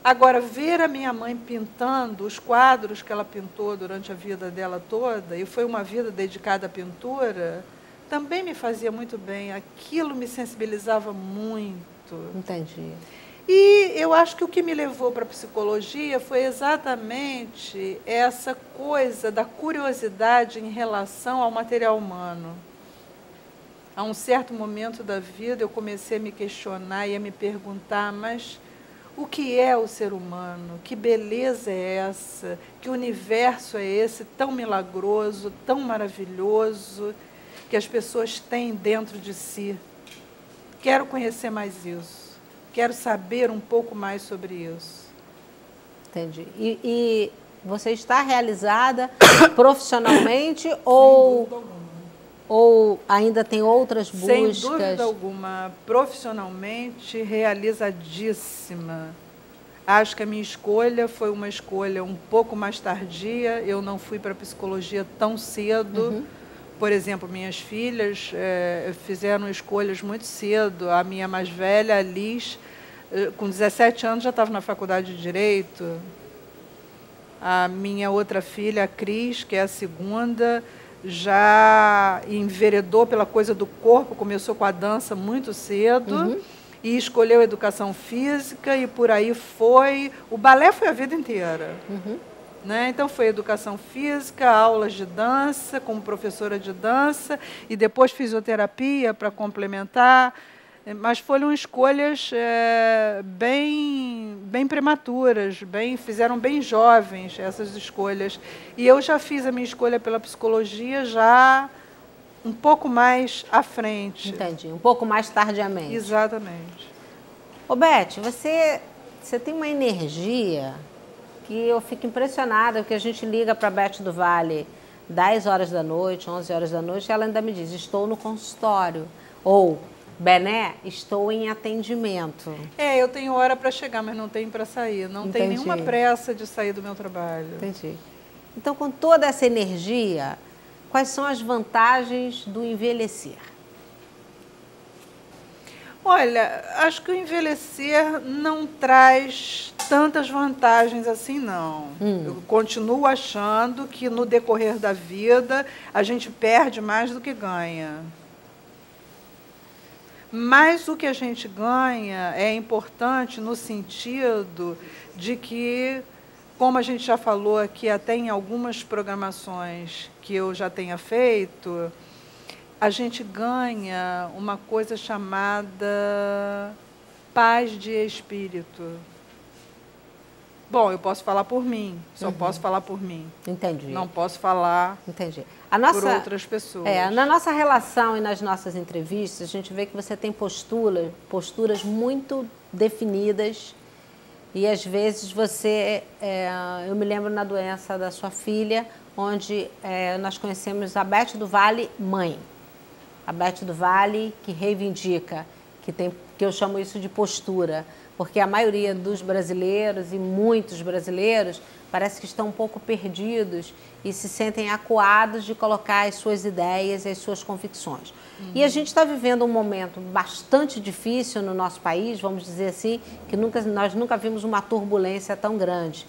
Agora, ver a minha mãe pintando os quadros que ela pintou durante a vida dela toda, e foi uma vida dedicada à pintura, também me fazia muito bem. Aquilo me sensibilizava muito. Entendi. E eu acho que o que me levou para a psicologia foi exatamente essa coisa da curiosidade em relação ao material humano. A um certo momento da vida eu comecei a me questionar e a me perguntar, mas o que é o ser humano? Que beleza é essa? Que universo é esse tão milagroso, tão maravilhoso, que as pessoas têm dentro de si? Quero conhecer mais isso. Quero saber um pouco mais sobre isso. Entendi. E você está realizada profissionalmente ou ainda tem outras buscas? Sem dúvida alguma. Profissionalmente, realizadíssima. Acho que a minha escolha foi uma escolha um pouco mais tardia. Eu não fui para a psicologia tão cedo. Por exemplo, minhas filhas fizeram escolhas muito cedo. A minha mais velha, a Liz, com 17 anos já estava na faculdade de Direito. A minha outra filha, a Cris, que é a segunda, já enveredou pela coisa do corpo, começou com a dança muito cedo e escolheu educação física e por aí foi. O balé foi a vida inteira. Né? Então, foi educação física, aulas de dança, como professora de dança, e depois fisioterapia para complementar. Mas foram escolhas bem prematuras, fizeram bem jovens essas escolhas. E eu já fiz a minha escolha pela psicologia já um pouco mais à frente. Entendi, um pouco mais tardiamente. Exatamente. Ô, Beth, você tem uma energia que eu fico impressionada, porque a gente liga para a Beth do Vale 10 horas da noite, 11 horas da noite, e ela ainda me diz, estou no consultório. Ou, Bené, estou em atendimento. Eu tenho hora para chegar, mas não tenho para sair. Não tem nenhuma pressa de sair do meu trabalho. Entendi. Então, com toda essa energia, quais são as vantagens do envelhecer? Olha, acho que o envelhecer não traz tantas vantagens assim, não. Eu continuo achando que no decorrer da vida a gente perde mais do que ganha. Mas o que a gente ganha é importante no sentido de que, como a gente já falou aqui até em algumas programações que eu já tenha feito, a gente ganha uma coisa chamada paz de espírito. Bom, eu posso falar por mim, só posso falar por mim. Entendi. Não posso falar por outras pessoas. Na nossa relação e nas nossas entrevistas, a gente vê que você tem posturas muito definidas e às vezes você, eu me lembro na doença da sua filha, onde nós conhecemos a Beth do Vale mãe. A Beth do Vale que reivindica, que eu chamo isso de postura, porque a maioria dos brasileiros e muitos brasileiros parece que estão um pouco perdidos e se sentem acuados de colocar as suas ideias e as suas convicções. E a gente está vivendo um momento bastante difícil no nosso país, vamos dizer assim, que nós nunca vimos uma turbulência tão grande.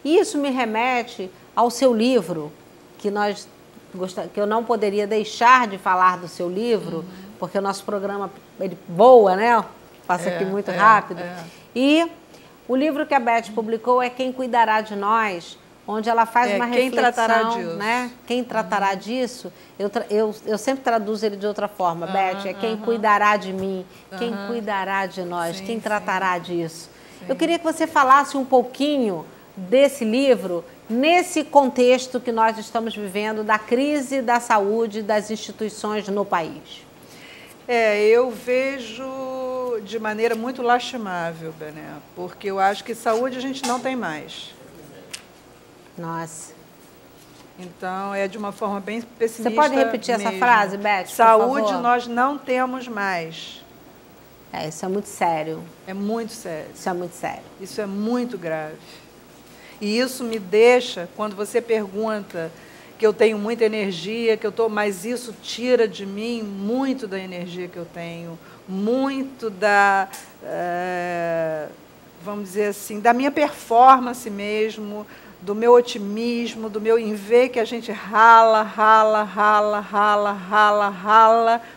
E isso me remete ao seu livro, que eu não poderia deixar de falar do seu livro, porque o nosso programa ele voa, né? Passa aqui muito rápido. E o livro que a Beth publicou é Quem Cuidará de Nós, onde ela faz uma reflexão, tratará disso? Né? Quem tratará disso? Eu sempre traduzo ele de outra forma, Beth, é quem cuidará de mim, quem cuidará de nós, quem tratará disso. Eu queria que você falasse um pouquinho desse livro, nesse contexto que nós estamos vivendo, da crise da saúde das instituições no país. Eu vejo de maneira muito lastimável, Bené, porque eu acho que saúde a gente não tem mais. Nossa. Então, é de uma forma bem pessimista. Você pode repetir essa frase, Beth, Saúde por favor? Nós não temos mais. Isso é muito sério. É muito sério. Isso é muito sério. Isso é muito grave. E isso me deixa, quando você pergunta que eu tenho muita energia, mas isso tira de mim muito da energia que eu tenho, muito da, vamos dizer assim, da minha performance mesmo, do meu otimismo, do meu em ver que a gente rala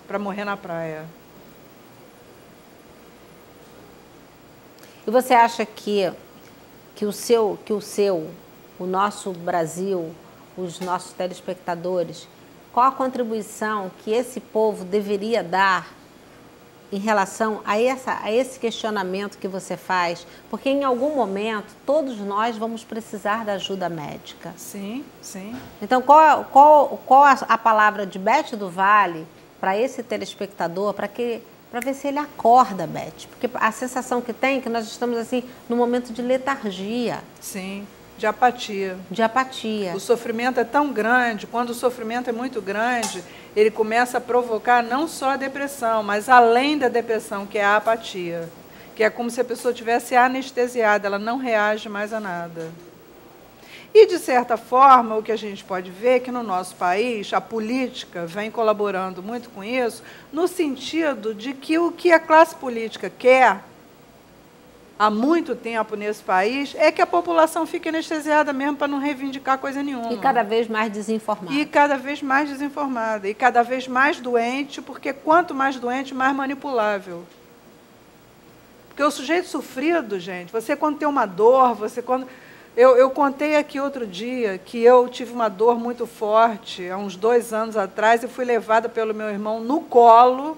para morrer na praia. E você acha que o nosso Brasil, os nossos telespectadores, qual a contribuição que esse povo deveria dar em relação a esse questionamento que você faz? Porque em algum momento todos nós vamos precisar da ajuda médica. Sim, sim. Então qual a palavra de Beth do Vale para esse telespectador, para ver se ele acorda, Beth? Porque a sensação que tem é que nós estamos assim num momento de letargia. Sim. De apatia. De apatia. O sofrimento é tão grande, quando o sofrimento é muito grande, ele começa a provocar não só a depressão, mas além da depressão, que é a apatia. Que é como se a pessoa tivesse anestesiada, ela não reage mais a nada. E, de certa forma, o que a gente pode ver é que no nosso país, a política vem colaborando muito com isso, no sentido de que o que a classe política quer há muito tempo nesse país, é que a população fique anestesiada mesmo para não reivindicar coisa nenhuma. E cada vez mais desinformada. E cada vez mais desinformada. E cada vez mais doente, porque quanto mais doente, mais manipulável. Porque o sujeito sofrido, gente, você quando tem uma dor, Eu contei aqui outro dia que eu tive uma dor muito forte, há uns 2 anos atrás, e fui levada pelo meu irmão no colo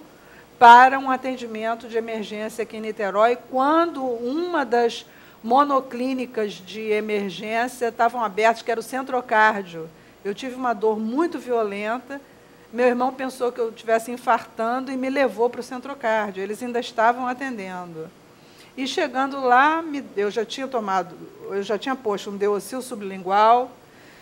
para um atendimento de emergência aqui em Niterói, quando uma das monoclínicas de emergência estavam abertas, que era o Centrocárdio. Eu tive uma dor muito violenta, meu irmão pensou que eu estivesse infartando e me levou para o Centrocárdio. Eles ainda estavam atendendo. E chegando lá, eu já tinha posto um Deocil sublingual,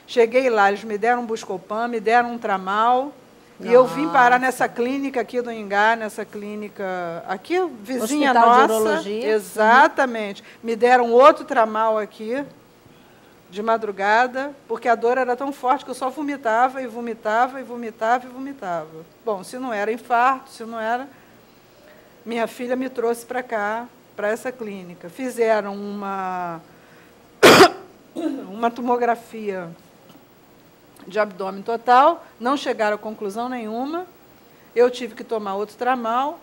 cheguei lá, eles me deram um Buscopan, me deram um Tramal. E eu vim parar nessa clínica aqui do Ingá, nessa clínica aqui, vizinha Hospital nossa. De urologia. Exatamente. Me deram outro Tramal aqui, de madrugada, porque a dor era tão forte que eu só vomitava e vomitava e vomitava e vomitava. Bom, se não era infarto, se não era... Minha filha me trouxe para cá, para essa clínica. Fizeram uma tomografia de abdômen total, não chegaram a conclusão nenhuma, eu tive que tomar outro Tramal.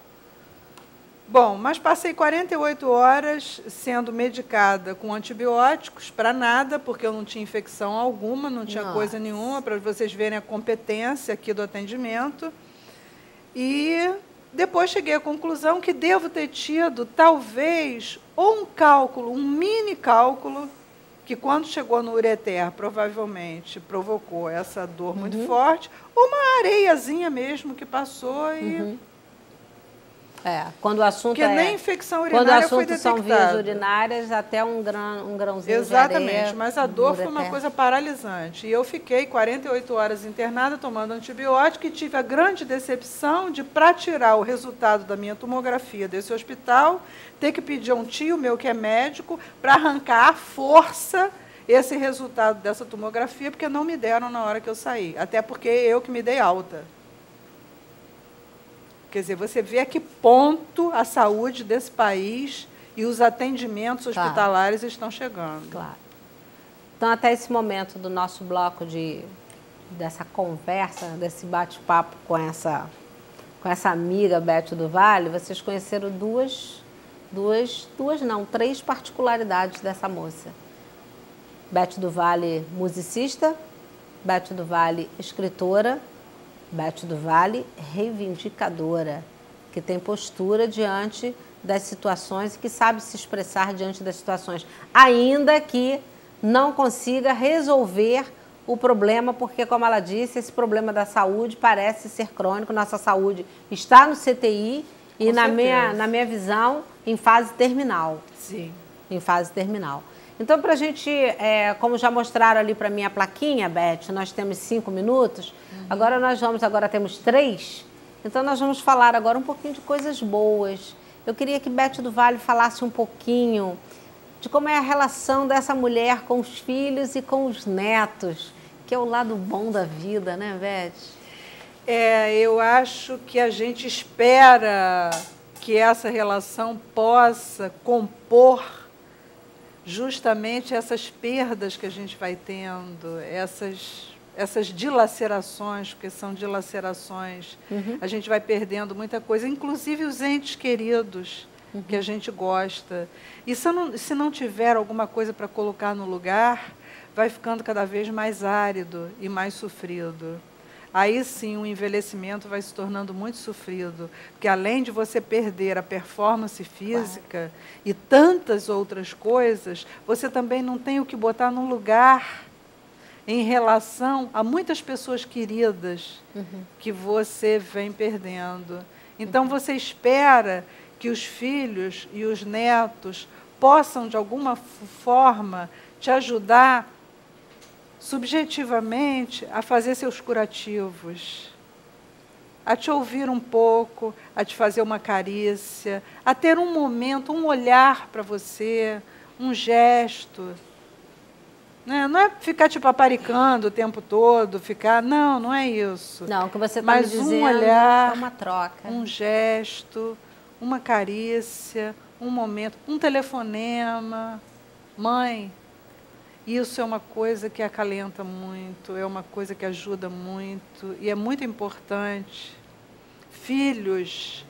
Bom, mas passei 48 horas sendo medicada com antibióticos, para nada, porque eu não tinha infecção alguma, não tinha coisa nenhuma, para vocês verem a competência aqui do atendimento. E depois cheguei à conclusão que devo ter tido, talvez, ou um cálculo, um mini cálculo, que quando chegou no ureter, provavelmente provocou essa dor muito forte, ou uma areiazinha mesmo que passou e... Quando o assunto Porque nem infecção urinária foi detectada. Quando o assunto são vias urinárias, até um grãozinho Exatamente, de areia, mas a dor foi uma coisa paralisante. E eu fiquei 48 horas internada tomando antibiótico e tive a grande decepção de, para tirar o resultado da minha tomografia desse hospital, ter que pedir a um tio meu que é médico para arrancar à força esse resultado dessa tomografia, porque não me deram na hora que eu saí. Até porque eu que me dei alta. Quer dizer, você vê a que ponto a saúde desse país e os atendimentos hospitalares estão chegando. Claro. Então, até esse momento do nosso bloco dessa conversa, desse bate-papo com essa amiga Beth do Vale, vocês conheceram três particularidades dessa moça. Beth do Vale, musicista, Beth do Vale, escritora, Beth do Vale, reivindicadora, que tem postura diante das situações e que sabe se expressar diante das situações, ainda que não consiga resolver o problema, porque, como ela disse, esse problema da saúde parece ser crônico. Nossa saúde está no CTI e, na minha visão, em fase terminal. Sim. Em fase terminal. Então, para a gente, como já mostraram ali para mim a plaquinha, Beth, nós temos 5 minutos, agora temos 3, então nós vamos falar agora um pouquinho de coisas boas. Eu queria que Beth do Vale falasse um pouquinho de como é a relação dessa mulher com os filhos e com os netos, que é o lado bom da vida, né, Beth? Eu acho que a gente espera que essa relação possa compor justamente essas perdas que a gente vai tendo, essas dilacerações, porque são dilacerações, a gente vai perdendo muita coisa, inclusive os entes queridos que a gente gosta. E se não tiver alguma coisa para colocar no lugar, vai ficando cada vez mais árido e mais sofrido. Aí sim o envelhecimento vai se tornando muito sofrido, porque além de você perder a performance física e tantas outras coisas, você também não tem o que botar no lugar em relação a muitas pessoas queridas que você vem perdendo. Então você espera que os filhos e os netos possam, de alguma forma, te ajudar subjetivamente a fazer seus curativos, a te ouvir um pouco, a te fazer uma carícia, a ter um momento, um olhar para você, um gesto. Não é ficar te paparicando o tempo todo, não é isso. Não, o que você está me dizendo um olhar, é uma troca. Um gesto, uma carícia, um momento, um telefonema. Mãe, isso é uma coisa que acalenta muito, é uma coisa que ajuda muito e é muito importante. Filhos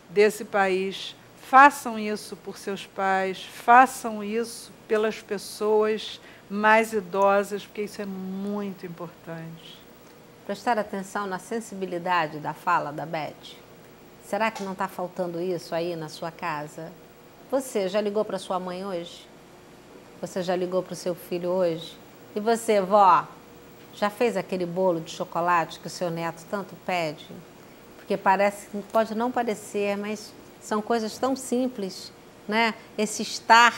desse país, façam isso por seus pais, façam isso pelas pessoas mais idosas, porque isso é muito importante. Prestar atenção na sensibilidade da fala da Beth. Será que não está faltando isso aí na sua casa? Você já ligou para sua mãe hoje? Você já ligou para o seu filho hoje? E você, vó, já fez aquele bolo de chocolate que o seu neto tanto pede? Porque pode não parecer, mas são coisas tão simples, né? Esse estar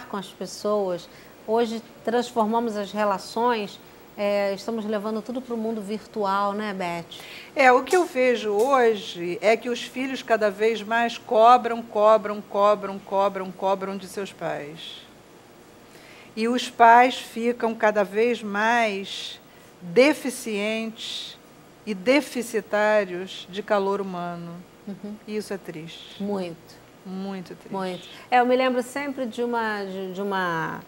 com as pessoas. Hoje transformamos as relações, estamos levando tudo para o mundo virtual, né, Beth? O que eu vejo hoje é que os filhos cada vez mais cobram de seus pais. E os pais ficam cada vez mais deficientes e deficitários de calor humano. E isso é triste. Muito. Muito triste. Muito. Eu me lembro sempre de uma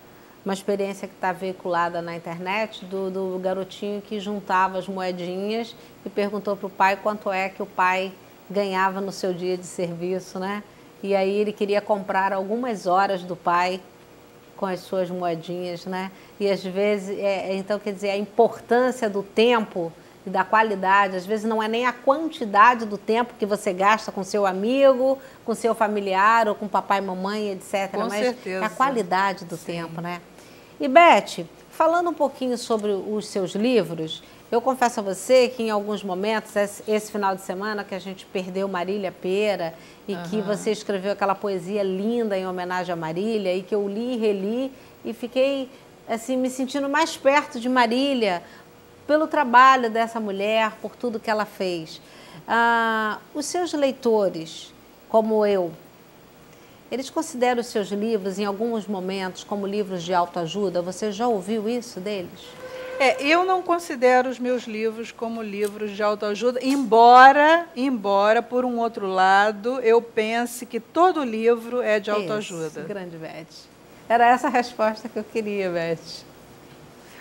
experiência que está veiculada na internet do garotinho que juntava as moedinhas e perguntou para o pai quanto é que o pai ganhava no seu dia de serviço, né? E aí ele queria comprar algumas horas do pai com as suas moedinhas, né? E às vezes, então quer dizer, a importância do tempo e da qualidade, às vezes não é nem a quantidade do tempo que você gasta com seu amigo, com seu familiar ou com papai e mamãe, etc. Com certeza. É a qualidade do tempo, né? E Beth, falando um pouquinho sobre os seus livros, Eu confesso a você que em alguns momentos, esse final de semana que a gente perdeu Marília Pêra e que você escreveu aquela poesia linda em homenagem a Marília e que eu li e reli e fiquei assim me sentindo mais perto de Marília pelo trabalho dessa mulher, por tudo que ela fez. Os seus leitores, como eu, eles consideram os seus livros em alguns momentos como livros de autoajuda? Você já ouviu isso deles? Eu não considero os meus livros como livros de autoajuda, embora, por um outro lado, eu pense que todo livro é de autoajuda. Grande Beth. Era essa a resposta que eu queria, Beth.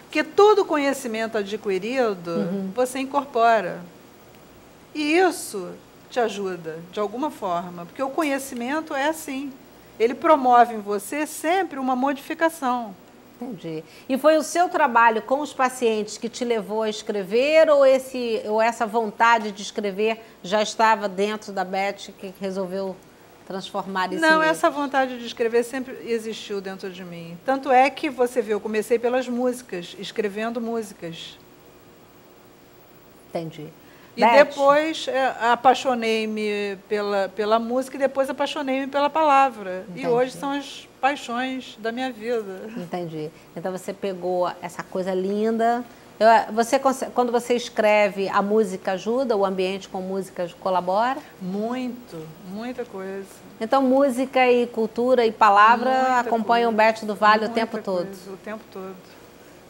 Porque todo conhecimento adquirido, você incorpora. E isso te ajuda, de alguma forma, porque o conhecimento é assim. Ele promove em você sempre uma modificação. Entendi. E foi o seu trabalho com os pacientes que te levou a escrever ou essa vontade de escrever já estava dentro da Beth que resolveu transformar isso? Não, essa vontade de escrever sempre existiu dentro de mim. Tanto é que você vê, eu comecei pelas músicas, escrevendo músicas. Entendi. E depois apaixonei-me pela música e depois apaixonei-me pela palavra. Entendi. E hoje são as paixões da minha vida. Entendi. Então você pegou essa coisa linda. Quando você escreve, a música ajuda? O ambiente com música colabora? Muita coisa. Então música e cultura e palavra acompanham Beth do Vale o tempo todo? O tempo todo.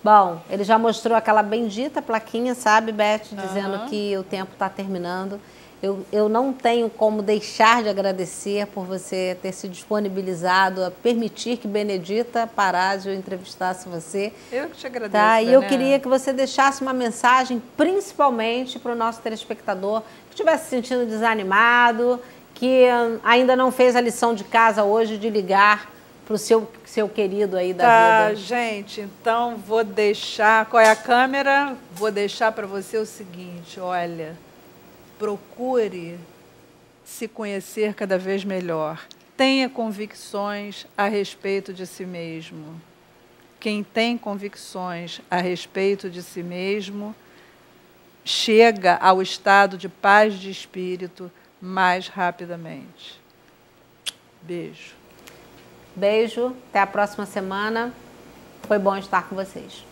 Bom, ele já mostrou aquela bendita plaquinha, sabe, Beth, dizendo que o tempo está terminando. Eu não tenho como deixar de agradecer por você ter se disponibilizado a permitir que Benedita Parazzo entrevistasse você. Eu que te agradeço. Tá? E eu queria que você deixasse uma mensagem, principalmente para o nosso telespectador que estivesse se sentindo desanimado, que ainda não fez a lição de casa hoje de ligar para o seu querido aí da vida. Gente, então vou deixar... Qual é a câmera? Vou deixar para você o seguinte, olha, procure se conhecer cada vez melhor. Tenha convicções a respeito de si mesmo. Quem tem convicções a respeito de si mesmo chega ao estado de paz de espírito mais rapidamente. Beijo. Beijo, até a próxima semana. Foi bom estar com vocês.